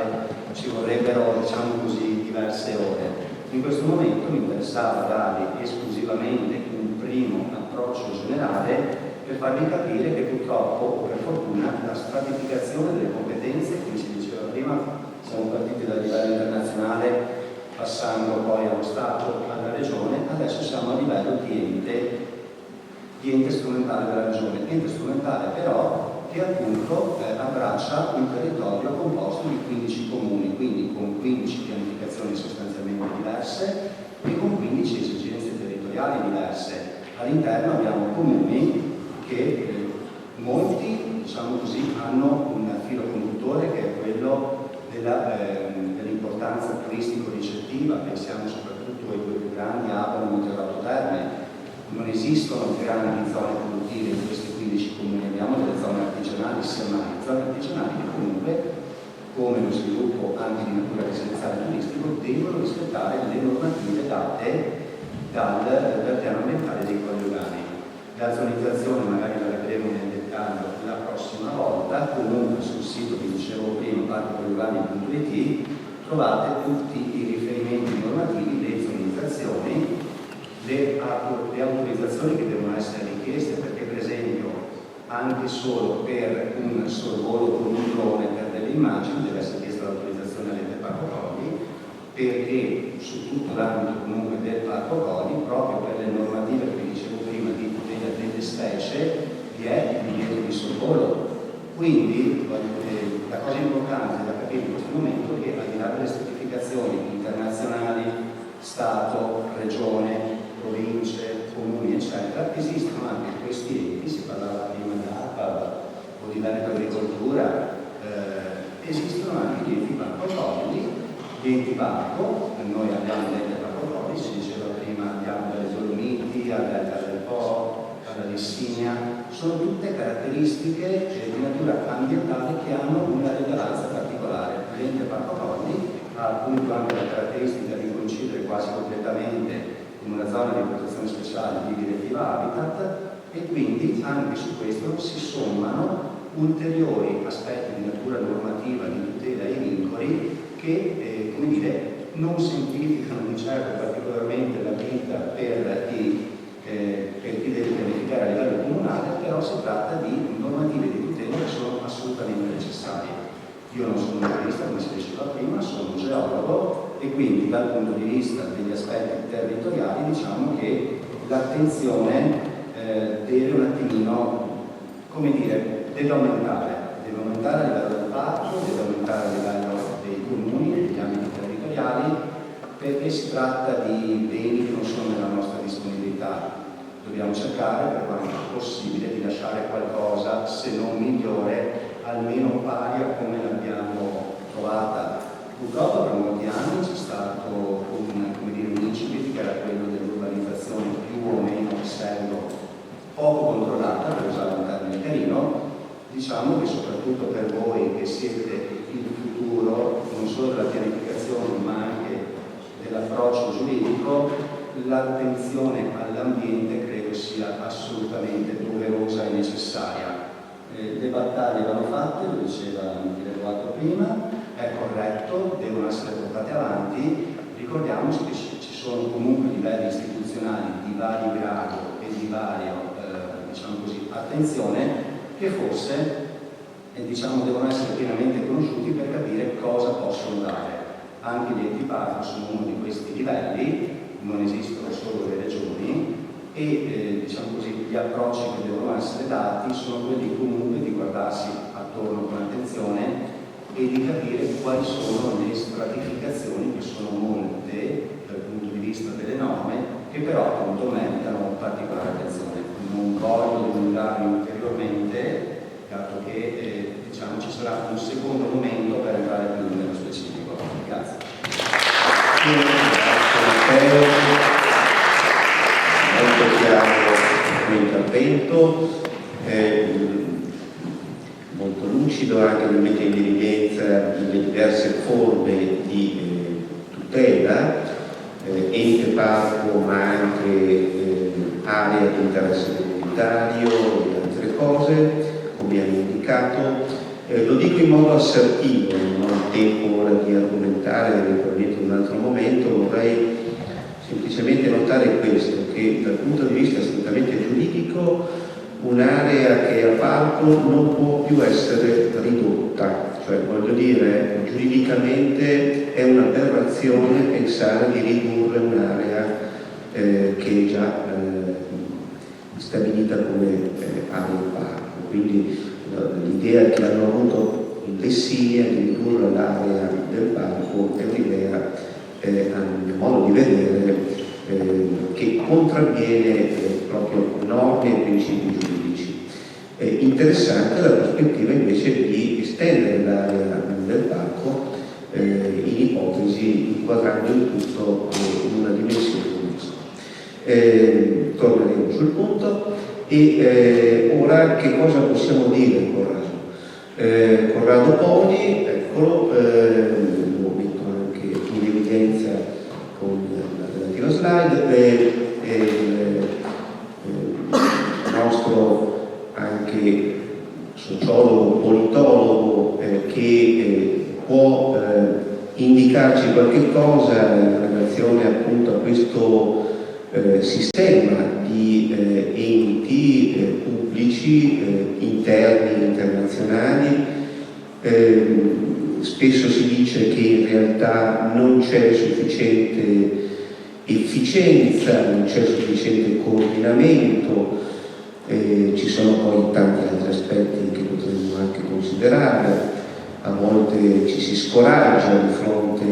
ci vorrebbero, diciamo così, diverse ore. In questo momento mi interessava darvi esclusivamente un primo approccio generale per farvi capire che purtroppo, o per fortuna, la stratificazione delle competenze, come si diceva prima, siamo partiti dal livello internazionale, passando poi allo Stato, alla Regione, adesso siamo a livello di ente strumentale della Regione, ente strumentale però che appunto abbraccia un territorio composto di 15 comuni, quindi con 15 pianificazioni sostanzialmente diverse e con 15 esigenze territoriali diverse. All'interno abbiamo comuni che molti, diciamo così, hanno un filo conduttore che è quello dell'importanza turistico-ricettiva. Pensiamo soprattutto ai due più grandi, Abano e Monterotto Terme. Non esistono grandi zone produttive in questi 15 comuni, abbiamo delle zone artigianali, semmai, zone artigianali che comunque, come lo sviluppo anche di natura residenziale e turistico, devono rispettare le normative date dal piano ambientale dei Colleugani. La zonizzazione magari la vedremo nel dettaglio la prossima volta, comunque sul sito che dicevo prima, parcocolleugani.it, trovate tutti i riferimenti normativi, le zonizzazioni, le autorizzazioni che devono essere richieste, perché per esempio anche solo per un sorvolo con un drone per delle immagini deve essere chiesta l'autorizzazione all'ente Parco Colli, perché su tutto l'ambito comunque del Parco Colli, proprio per le normative che vi dicevo prima di tutela delle specie, vi è il divieto di sorvolo. Quindi la cosa importante da capire in questo momento è che al di là delle certificazioni internazionali, Stato, Regione, province, comuni, eccetera, esistono anche questi enti, si parlava prima di ARPA o di Veneto Agricoltura, esistono anche gli enti Parco Colli, gli enti Parco, noi abbiamo l'ente Parco Colli, si diceva prima andiamo dalle Dolomiti, al Delta del Po, alla Lessinia, sono tutte caratteristiche di natura ambientale che hanno una rilevanza particolare. L'ente Parco Colli ha appunto anche la caratteristica di coincidere quasi completamente in una zona di protezione speciale di direttiva Habitat, e quindi anche su questo si sommano ulteriori aspetti di natura normativa, di tutela e vincoli che, come dire, non semplificano di certo particolarmente la vita per chi deve pianificare a livello comunale, però si tratta di normative di tutela che sono assolutamente necessarie. Io non sono un giurista, come si diceva prima, sono un geologo, e quindi dal punto di vista degli aspetti territoriali diciamo che l'attenzione deve un attimino, come dire, deve aumentare a livello del parco, deve aumentare a livello dei comuni, degli ambiti territoriali, perché si tratta di beni che non sono nella nostra disponibilità. Dobbiamo cercare per quanto possibile di lasciare qualcosa, se non migliore, almeno pari a come l'abbiamo trovata. Purtroppo per molti anni c'è stato un incipit che era quello dell'urbanizzazione più o meno pseudo, poco controllata, per usare un termine carino. Diciamo che soprattutto per voi che siete il futuro non solo della pianificazione ma anche dell'approccio giuridico, l'attenzione all'ambiente credo sia assolutamente doverosa e necessaria. Le battaglie vanno fatte, lo diceva Edoardo prima, è corretto, devono essere portate avanti. Ricordiamoci che ci sono comunque livelli istituzionali di vario grado e di vario attenzione, che forse devono essere pienamente conosciuti per capire cosa possono dare. Anche gli enti parco sono uno di questi livelli, non esistono solo le regioni e gli approcci che devono essere dati sono quelli comunque di guardarsi attorno con attenzione e di capire quali sono le stratificazioni, che sono molte dal punto di vista delle norme, che però appunto meritano particolare attenzione. Non voglio dilungarmi ulteriormente, dato che ci sarà un secondo momento per entrare più nello specifico. Grazie. Grazie Matteo, molto chiaro il tuo intervento, molto lucido anche nel mettere in evidenza le diverse forme di tutela, ente parco ma anche area di interesse comunitario e altre cose, come hanno indicato. Lo dico in modo assertivo, non ho tempo ora di argomentare, eventualmente in un altro momento. Vorrei semplicemente notare questo, che dal punto di vista strettamente giuridico un'area che è a parco non può più essere ridotta, cioè voglio dire, giuridicamente è un'aberrazione pensare di ridurre un'area che è già stabilita come area di parco. Quindi l'idea che hanno avuto in Lessinia di ridurre l'area del parco è un'idea, a mio modo di vedere, che contravviene proprio norme e principi giuridici. Interessante la prospettiva invece di estendere l'area del parco in ipotesi inquadrando il tutto in una dimensione UNESCO. Torneremo sul punto. E ora che cosa possiamo dire Corrado Poli, eccolo, lo metto anche in evidenza con la relativa slide, il nostro anche sociologo, politologo che può indicarci qualche cosa in relazione appunto a questo sistema di enti pubblici interni e internazionali. Spesso si dice che in realtà non c'è sufficiente efficienza, non c'è sufficiente coordinamento, ci sono poi tanti altri aspetti che potremmo anche considerare. A volte ci si scoraggia di fronte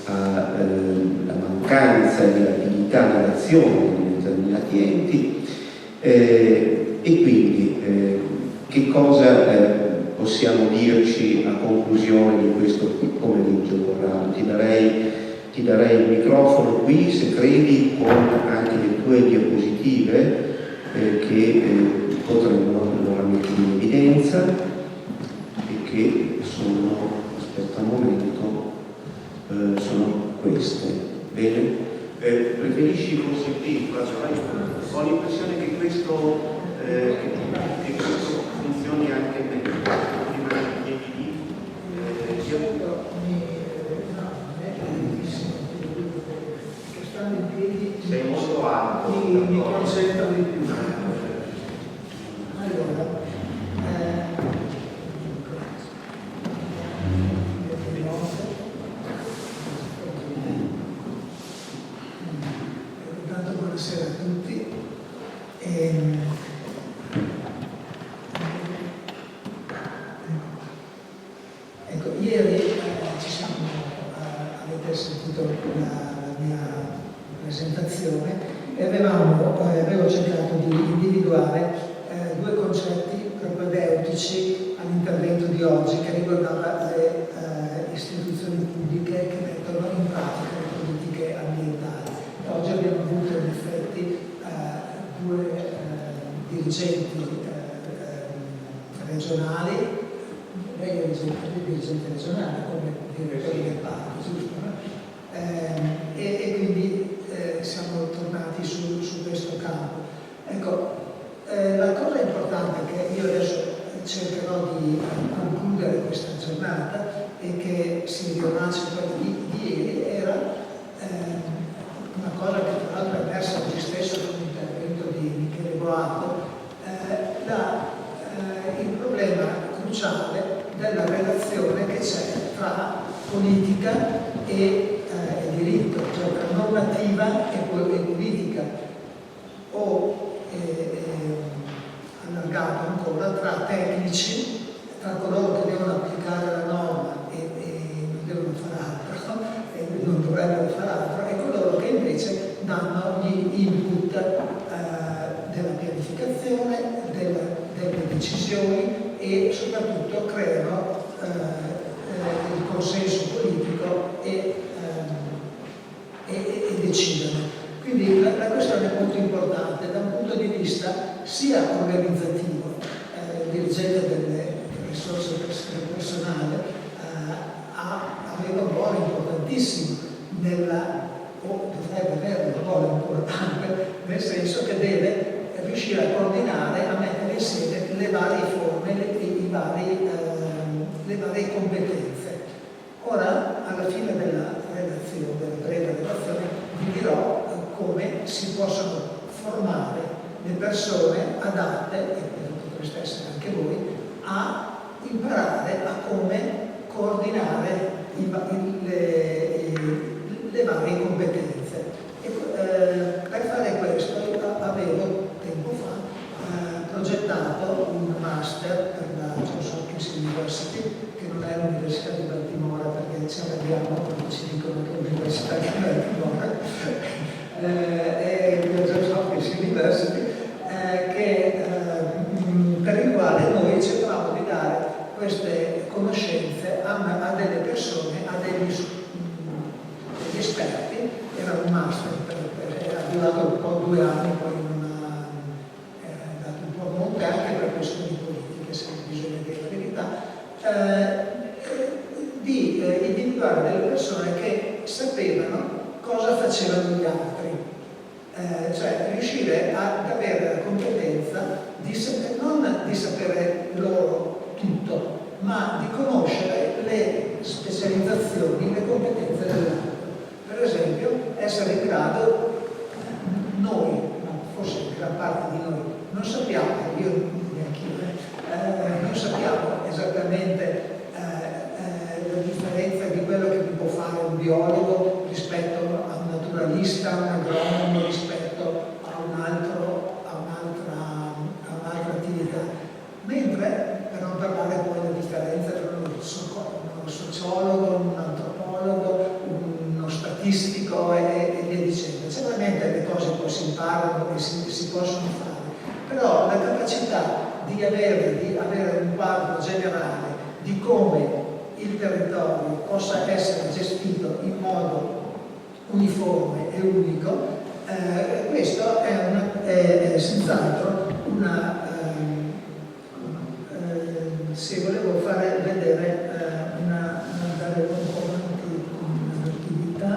alla mancanza di abilità nell'azione di determinati enti, e quindi che cosa possiamo dirci a conclusione di questo pomeriggio, Corrado? Ti darei il microfono qui, se credi, con anche le tue diapositive che potremmo allora mettere in evidenza e che sono, aspetta un momento, sono queste. Bene? Preferisci forse qui? Ho l'impressione che questo funzioni anche meglio. Prima di che stanno in piedi, sei molto alto, mi consentono di più. Allora, intanto buonasera a tutti. Ecco, ieri avete sentito la mia presentazione e avevo cercato di individuare due concetti propedeutici all'intervento di oggi che riguardava le istituzioni pubbliche che mettono in pratica le politiche ambientali. Oggi abbiamo avuto in effetti due dirigenti regionali, lei è dirigente regionale come direttore del parco, giusto? No? E quindi siamo tornati su questo campo. Ecco, la cosa importante che io adesso cercherò di concludere questa giornata e che si riallaccia a quella di ieri era una cosa che tra l'altro è emersa oggi stesso con l'intervento di Michele Boato, della relazione che c'è tra politica e diritto, cioè tra normativa e politica, o allargato ancora tra tecnici, tra coloro che devono applicare la norma e non devono fare altro, e non dovrebbero fare altro, e coloro che invece danno gli input della pianificazione, delle decisioni e soprattutto creano il consenso politico e decidono. Quindi la questione è molto importante da un punto di vista sia organizzativo, il dirigente delle risorse del personale aveva un ruolo importantissimo o dovrebbe avere un ruolo importante, nel senso che deve riuscire a coordinare, a mettere insieme le varie forme, le varie competenze. Ora, alla fine della relazione, della breve relazione, vi dirò come si possono formare le persone adatte, e potreste essere anche voi, a imparare a come coordinare le varie competenze. Per fare questo avevo tempo fa progettato un master per la Johns Hopkins University, che non è l'Università di Baltimora, perché ci arrabbiamo quando ci dicono che è l'Università di Baltimora, è la Johns Hopkins University, per il quale noi cercavamo di dare queste conoscenze a delle persone, a degli esperti. Era un master, ha durato un po' 2 anni, poi non ha dato un po' monte anche per questioni politiche, se bisogna dire la verità, di individuare delle persone che sapevano cosa facevano gli altri. Cioè riuscire ad avere la competenza non di sapere loro tutto, ma di conoscere le specializzazioni, le competenze dell'altro. Per esempio, essere in grado, noi, ma forse gran parte di noi, non sappiamo, io neanche non sappiamo esattamente la differenza di quello che può fare un biologo rispetto a un naturalista, un agronomo rispetto a un'altra attività. Mentre, per non parlare poi della differenza tra uno sociologo, un antropologo, uno statistico e via dicendo. Certamente le cose poi si imparano e si possono fare, però la capacità di avere un quadro generale di come il territorio possa essere gestito in modo uniforme e unico, questo è senz'altro se volevo fare vedere andare un po' avanti con l'attività,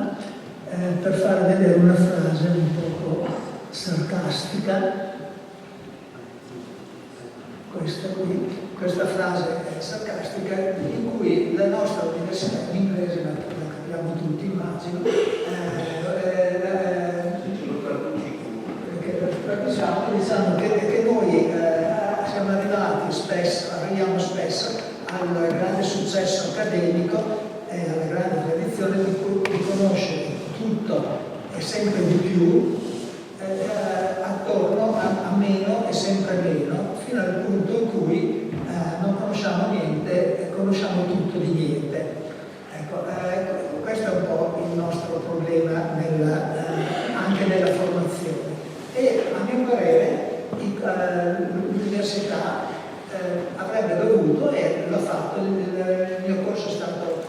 per far vedere una frase un poco sarcastica. Questa frase è sarcastica, in cui la nostra università, in inglese la capiamo tutti, immagino, diciamo che noi arriviamo spesso al grande successo accademico e alla grande tradizione di conoscere tutto e sempre di più attorno a meno e sempre meno, fino al punto in cui non conosciamo niente e conosciamo tutto di niente. Ecco, questo è un po' il nostro problema anche nella formazione. E a mio parere l'università avrebbe dovuto, e l'ho fatto, il mio corso è stato,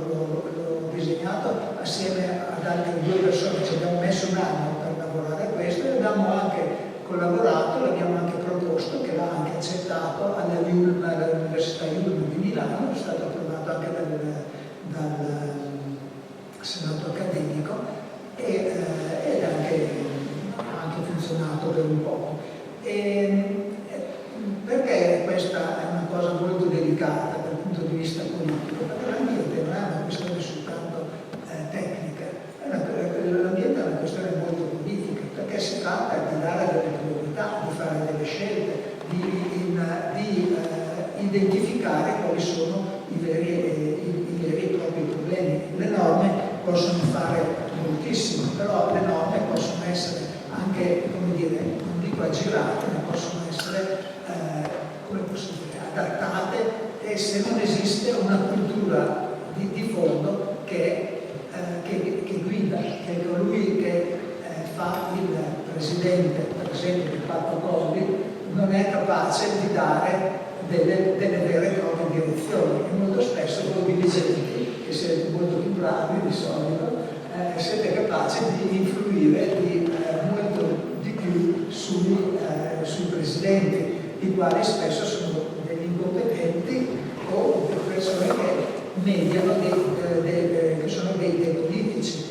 l'ho disegnato assieme ad altre 2 persone, ci abbiamo messo un anno per lavorare a questo e abbiamo anche collaborato, l'abbiamo anche proposto, che l'ha anche accettato all'Università Yulm di Milano, è stato approvato anche dal Senato accademico ed ha anche funzionato per un po'. Perché questa è una cosa molto delicata dal punto di vista politico? Perché l'ambiente non è una questione soltanto tecnica, l'ambiente è una questione molto politica, perché si tratta di dare delle priorità, di fare delle scelte, di identificare quali sono possono fare moltissimo, però le norme possono essere anche, come dire, non dico aggirate, ma possono essere, come posso dire, adattate, e se non esiste una cultura di fondo che guida, che è colui che fa il presidente, per esempio, del Parco Colli, non è capace di dare delle vere e proprie direzioni, e molto spesso voi dirigenti, che siete molto più bravi di solito, siete capaci di influire molto di più sui presidenti, i quali spesso sono degli incompetenti o persone che mediano, che sono dei politici,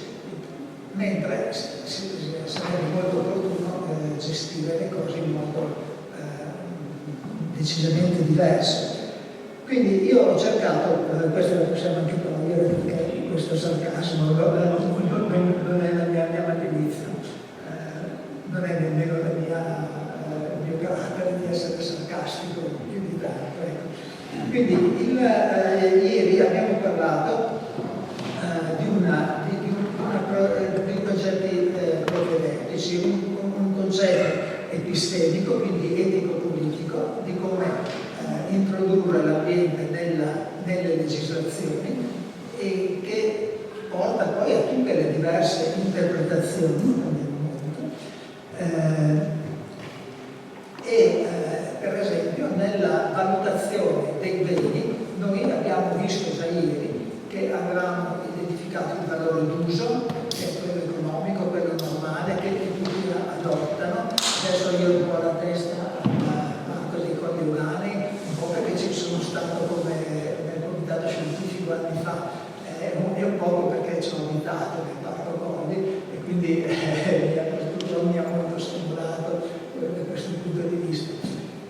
mentre sarebbe molto opportuno gestire le cose in modo decisamente diverso. Quindi io ho cercato, questo lo possiamo anche togliere perché questo sarcasmo non è la mia malizia, non è nemmeno il mio carattere di essere sarcastico più di tanto. Ecco. Quindi ieri abbiamo parlato di progetti propedeutici, un concetto epistemico, quindi etico-politico, di come introdurre l'ambiente nelle legislazioni, e che porta poi a tutte le diverse interpretazioni nel mondo. Per esempio nella valutazione dei beni noi abbiamo visto già ieri che avevamo identificato il valore d'uso, che è quello economico, quello normale, che tutti adottano. Adesso io un po' la testa a dei coniugani, un po' perché ci sono stato come nel comitato scientifico anni fa, e un po' perché ci ho abitato nel Parco Colli, e quindi mi ha molto stimolato da questo punto di vista.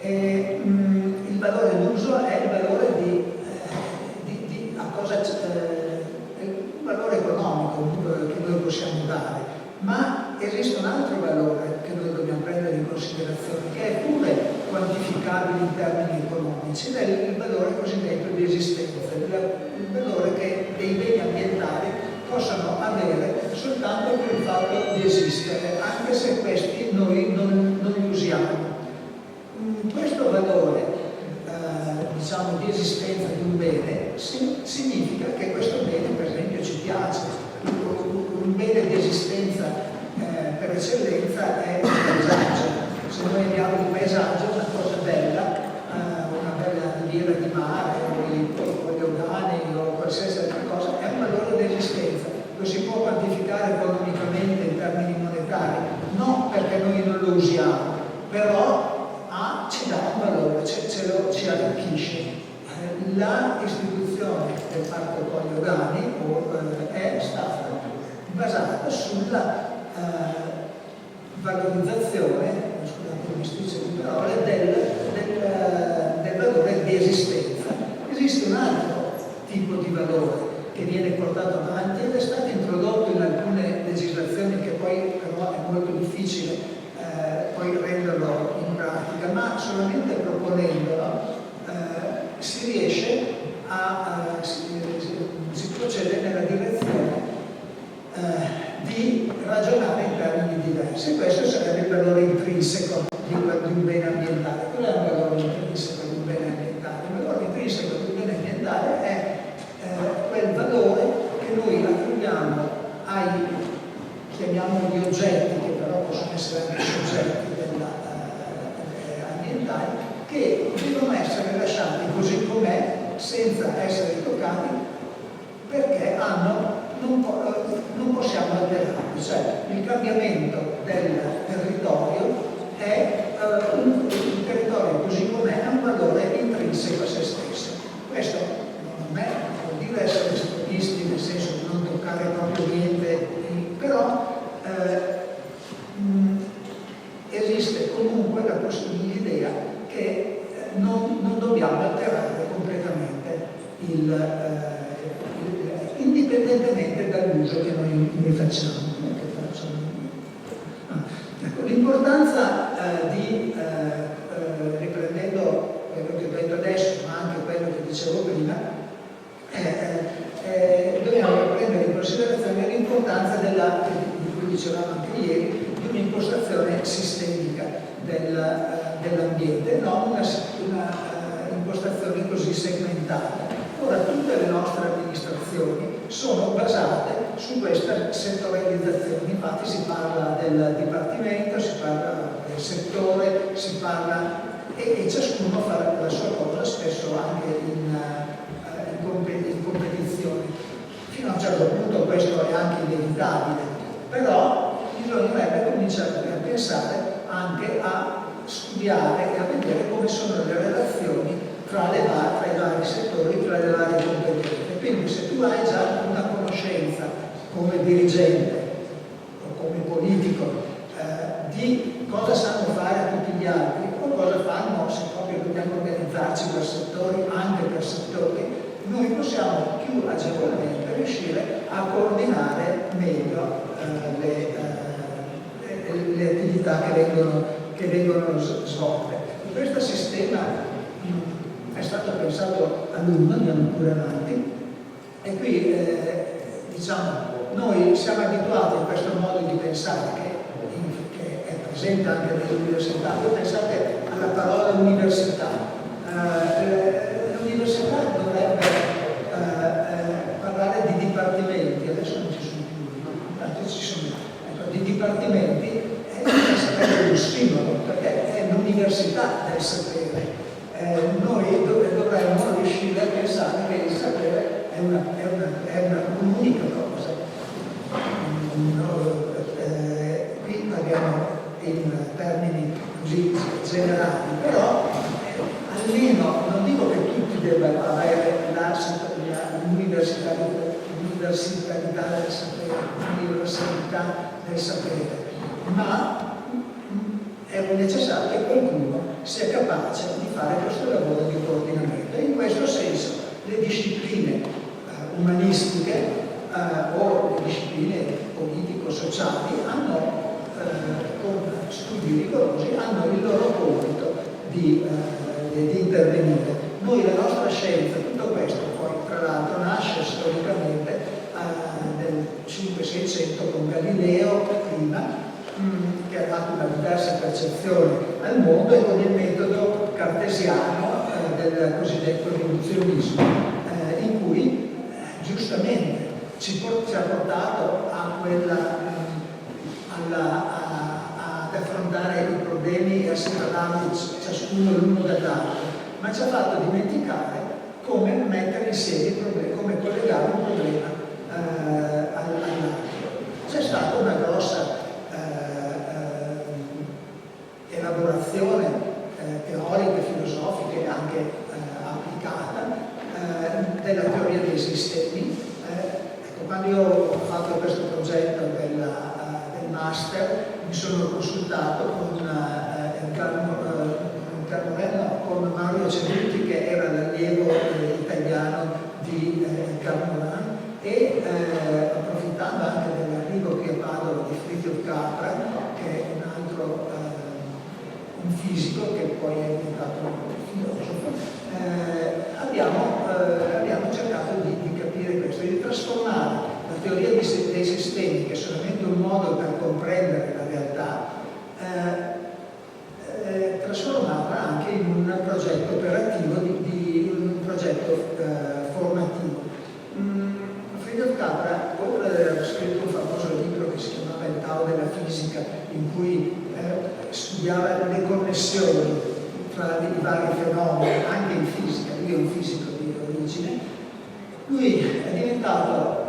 Il valore d'uso è il valore un valore economico che noi possiamo dare, ma esiste un altro valore che noi dobbiamo prendere in considerazione, che è pure quantificabile in termini economici, ed è il valore cosiddetto di esistenza, il valore che dei beni ambientali possano avere soltanto per il fatto di esistere, anche se questi noi non li usiamo. Questo valore diciamo di esistenza di un bene significa che questo bene per esempio ci piace. Un bene di esistenza per eccellenza è il paesaggio. Se noi abbiamo un paesaggio, una cosa bella, una bella riviera di mare o gli ogani o qualsiasi altra cosa, è un valore di esistenza. Lo si può quantificare economicamente in termini monetari, non perché noi non lo usiamo, però ci dà un valore, ci arricchisce. La istituzione del Parco Colli Ogani è stata basata sulla valorizzazione, scusate mi strisce di parole, del valore di esistenza. Esiste un altro tipo di valore che viene portato avanti ed è stato introdotto in alcune legislazioni, che poi però è molto difficile poi renderlo in pratica, ma solamente proponendolo si riesce si procede nella direzione di ragionare in termini diversi. Questo sarebbe il valore intrinseco di un bene ambientale. Quello è un valore intrinseco di un bene ambientale. Il valore intrinseco di un bene ambientale è quel valore che noi attribuiamo chiamiamoli oggetti, che però possono essere anche soggetti ambientali, che devono essere lasciati così com'è, senza essere toccati, perché non possiamo alterarli. Cioè il cambiamento del territorio è il territorio così com'è, è un valore intrinseco a se stesso. Questo non vuol dire essere estremisti, nel senso di non toccare proprio niente, però esiste comunque l'idea che non dobbiamo alterare completamente indipendentemente dall'uso che noi ne facciamo. Ecco, l'importanza riprendendo quello che ho detto adesso, ma anche quello che dicevo prima, dobbiamo prendere prendere in considerazione l'importanza di cui dicevamo anche ieri, di un'impostazione sistemica dell'ambiente, non una impostazione così segmentata. Ora, tutte le nostre amministrazioni sono basate su questa settorializzazione, infatti si parla del dipartimento, si parla del settore, si parla e ciascuno fa la sua cosa, spesso anche in competizione. Fino a un certo punto questo è anche inevitabile, però bisognerebbe cominciare a pensare anche a studiare e a vedere come sono le relazioni tra i vari settori, tra le varie competenze. Quindi se tu hai già una conoscenza come dirigente o come politico di cosa sanno fare tutti gli altri o cosa fanno, se proprio dobbiamo organizzarci per settori, anche per settori, noi possiamo più agevolmente riuscire a coordinare meglio le attività che vengono svolte. Questo sistema è stato pensato a lungo, andiamo pure avanti, e qui diciamo noi siamo abituati a questo modo di pensare che è presente anche nell'università. Voi pensate alla parola università. L'università dovrebbe parlare di dipartimenti, adesso non ci sono più, tanto ci sono, ecco, di dipartimenti è un simbolo, perché è l'università del sapere. Noi dovremmo riuscire a pensare che il sapere è un'unica cosa. Qui parliamo in termini così generali, però almeno non dico che tutti debbano avere l'universalità del sapere, l'universalità del sapere, ma è necessario che qualcuno sia capace di fare questo lavoro di coordinamento. E in questo senso le discipline umanistiche o le discipline politico-sociali hanno, con studi rigorosi, hanno il loro compito di intervenire. Noi, la nostra scienza, tutto questo poi tra l'altro nasce storicamente nel 500-600 con Galileo prima, che ha dato una diversa percezione al mondo, e con il metodo cartesiano del cosiddetto riduzionismo, in cui giustamente ci ha portato ad affrontare i problemi e a separarli ciascuno l'uno dall'altro, ma ci ha fatto dimenticare come mettere insieme i problemi, come collegare un problema all'altro. C'è stata una grossa elaborazione teorica, filosofica e anche applicata della teoria dei sistemi. Ecco, quando io ho fatto questo progetto del master, mi sono consultato con con Mario Ceruti, che era l'allievo italiano di Carmoran, e approfittando anche dell'arrivo qui a Padova di Fritjof Capra, che è un altro un fisico che poi è diventato un filosofo, abbiamo cercato di capire questo, di trasformare la teoria dei sistemi, che è solamente un modo per comprendere la realtà, trasformarla anche in un progetto operativo, un progetto formativo. Fritjof Capra, oltre ad aver scritto un famoso libro che si chiamava Il Tao della fisica, in cui studiava le connessioni tra i vari fenomeni, anche in fisica, lui è un fisico di origine, lui è diventato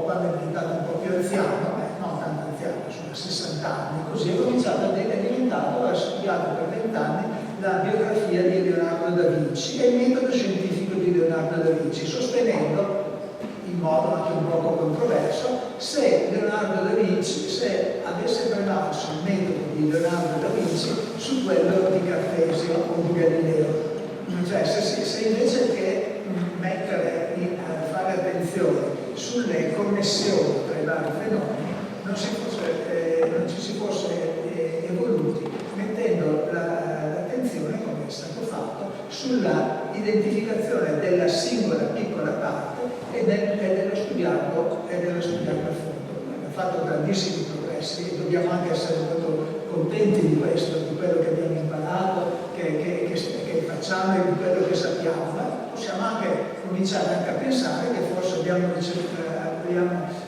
quando è diventato un po' più anziano, non tanto anziano, sono 60 anni, così ha studiato per 20 anni la biografia di Leonardo da Vinci e il metodo scientifico di Leonardo da Vinci, sostenendo in modo anche un poco controverso se Leonardo da Vinci, se avesse prevalso il metodo di Leonardo da Vinci su quello di Cartesio o di Galileo. Cioè se invece che fare attenzione sulle connessioni tra i vari fenomeni non ci si fosse evoluti, mettendo l'attenzione, come è stato fatto, sulla identificazione della singola piccola parte e dello studiare grandissimi progressi e dobbiamo anche essere molto contenti di questo, di quello che abbiamo imparato, che facciamo e di quello che sappiamo, ma possiamo anche cominciare anche a pensare che forse abbiamo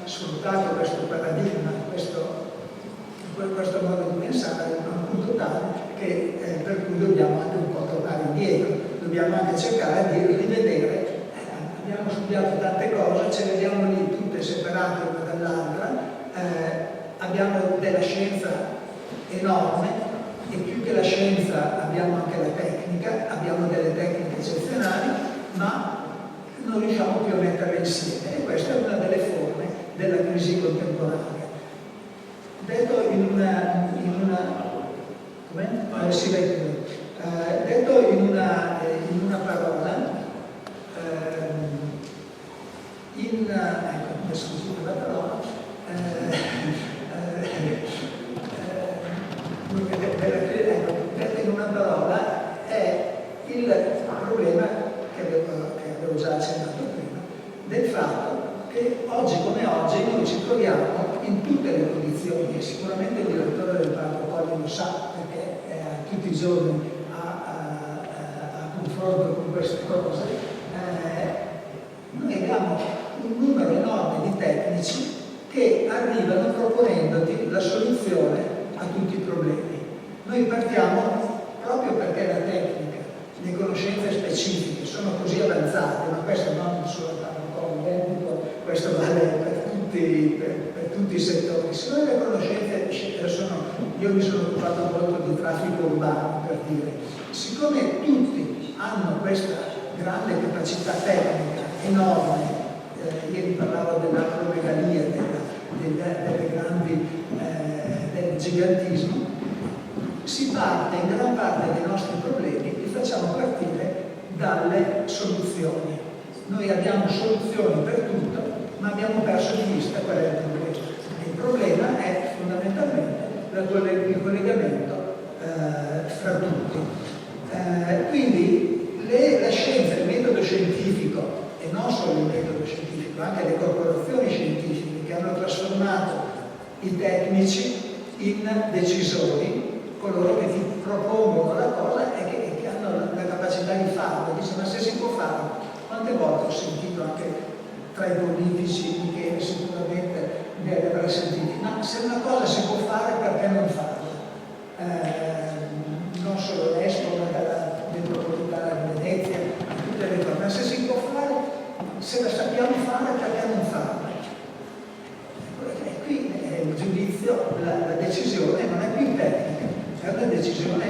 sfruttato questo paradigma, questo modo di pensare a un punto tale che per cui dobbiamo anche un po' tornare indietro, dobbiamo anche cercare di rivedere. Abbiamo studiato tante cose, ce le vediamo lì tutte separate una dall'altra, abbiamo della scienza enorme e più che la scienza abbiamo anche la tecnica, abbiamo delle tecniche eccezionali, ma non riusciamo più a metterle insieme e questa è una delle forme della crisi contemporanea. Detto in una parola, detto in una parola è il problema che avevo già accennato prima, del fatto che oggi come oggi noi ci troviamo in tutte le condizioni, e sicuramente il direttore del Parco Colli lo sa perché è tutti i giorni a confronto con queste cose, noi abbiamo un numero enorme di tecnici che arrivano proponendoti la soluzione a tutti i problemi. Noi partiamo proprio perché la tecnica, le conoscenze specifiche sono così avanzate, ma questo non solo al Parco Colli, questo vale per tutti i settori. Siccome le conoscenze io mi sono occupato molto di traffico urbano, per dire, siccome tutti hanno questa grande capacità tecnica enorme, ieri parlavo dell'acromegalia, delle grandi, del gigantismo, si parte in gran parte dei nostri problemi li facciamo partire dalle soluzioni. Noi abbiamo soluzioni per tutto, ma abbiamo perso di vista qual è il problema. Il problema è fondamentalmente il collegamento fra tutti. Quindi la scienza, il metodo scientifico, e non solo il metodo scientifico, anche le corporazioni scientifiche che hanno trasformato i tecnici in decisori, coloro che ti propongono la cosa e che hanno la capacità di farlo. Dice, ma se si può fare? Quante volte ho sentito anche tra i politici, Michele sicuramente ne avrà sentiti, ma se una cosa si può fare perché non farla? Non solo l'Expo, ma dalla metropolitana di Venezia, tutte le cose, ma se si può fare, se la sappiamo fare perché non farla? E qui il giudizio, la decisione non è più tecnica, è una decisione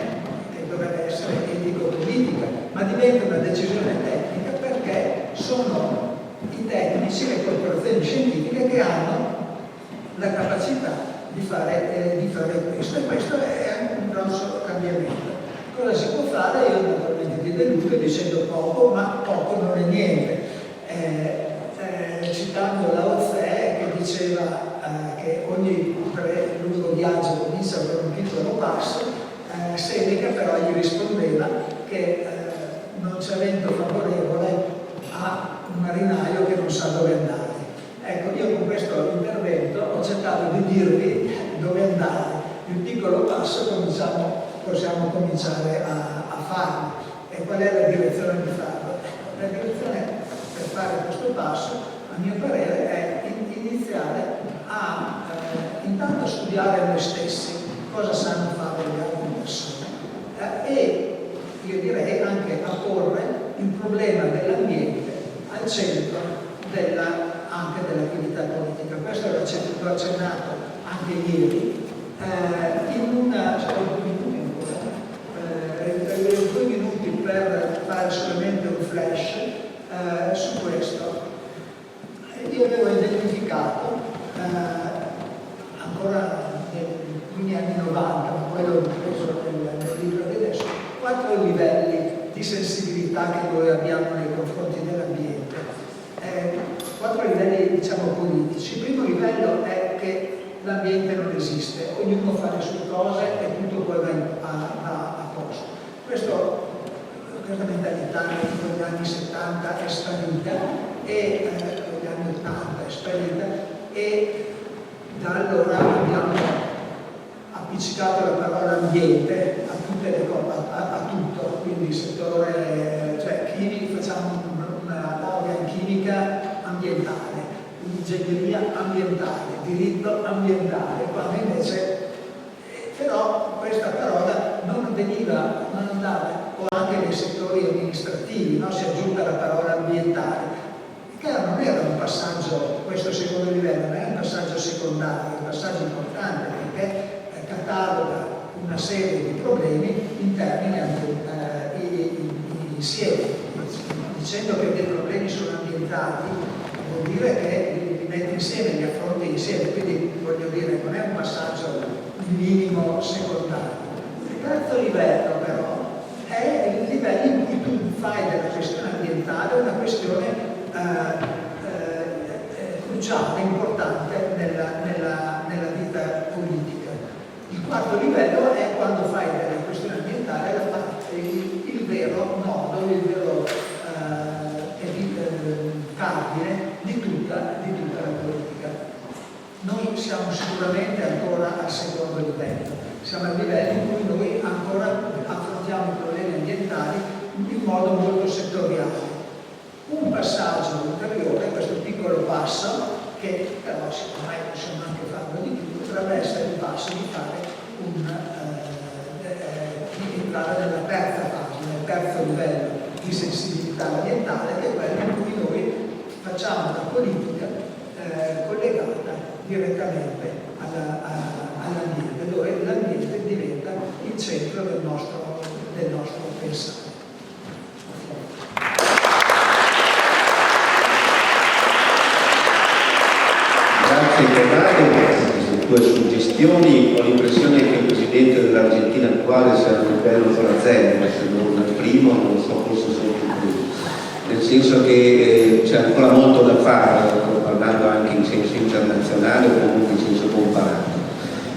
che dovrebbe essere etico-politica, ma diventa una decisione tecnica perché sono i tecnici, le corporazioni scientifiche che hanno la capacità di fare questo, e questo è un grosso cambiamento. Cosa si può fare? Io naturalmente ti deludo dicendo poco, ma poco non è niente. Citando Lao Tse che diceva che ogni lungo viaggio comincia con un piccolo passo, Seneca però gli rispondeva che non c'è vento favorevole a un marinaio che non sa dove andare. Ecco, io con questo intervento ho cercato di dirvi dove andare. Il piccolo passo possiamo cominciare a farlo. E qual è la direzione di farlo? La direzione per fare questo passo, a mio parere, è iniziare a intanto studiare noi stessi cosa sanno fare le altre persone e io direi anche a porre il problema dell'ambiente al centro anche dell'attività politica. Questo l'ho accennato anche ieri. Due minuti per fare solamente un flash su questo. Io avevo identificato ancora nei primi anni 90, ma poi l'ho preso nel libro di adesso, 4 livelli di sensibilità che noi abbiamo nei confronti dell'ambiente. 4 livelli, diciamo, politici. Il primo livello è che l'ambiente non esiste, ognuno fa le sue cose e tutto poi va a posto. Questa mentalità negli anni 70 è sparita e negli anni 80 è sparita e Da allora abbiamo appiccicato la parola ambiente a tutte le cose, a tutto, quindi settore, cioè chimico, facciamo una laurea in chimica ambientale, ingegneria ambientale, diritto ambientale, quando invece però questa parola non andava, o anche nei settori amministrativi, no? Si è aggiunta la parola ambientale, che non era un passaggio, questo secondo livello, non è un passaggio secondario, è un passaggio importante perché cataloga una serie di problemi in termini insieme, dicendo che dei problemi sono ambientali vuol dire che li mette insieme, li affronta insieme, quindi voglio dire non è un passaggio minimo secondario. Il terzo livello però è il livello in cui tu fai della questione ambientale una questione cruciale, importante nella vita politica. Il quarto livello è quando fai della questione ambientale il vero nodo, il vero cardine di tutta la politica. Noi siamo sicuramente ancora al secondo livello, siamo al livello in cui noi ancora affrontiamo i problemi ambientali in modo molto settoriale. Un passaggio ulteriore, questo piccolo passo, che però ormai possiamo anche farlo di più, potrebbe essere il passo di fare di entrare nella terza fase, nel terzo livello di sensibilità ambientale, che è quello in cui noi facciamo la politica collegata direttamente all'ambiente, dove l'ambiente diventa il centro del nostro pensare. Grazie Corrado per queste tue suggestioni. Ho l'impressione che il presidente dell'Argentina attuale sia un bello Frazelli, se non il primo, non so, forse sono più primo. Nel senso che c'è ancora molto da fare, parlando anche in senso internazionale o comunque in senso comparato.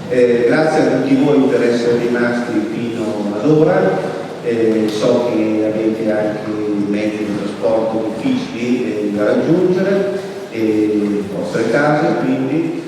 Grazie a tutti voi per essere rimasti fino ad ora. So che avete anche mezzi di trasporto difficili da raggiungere, le vostre case, quindi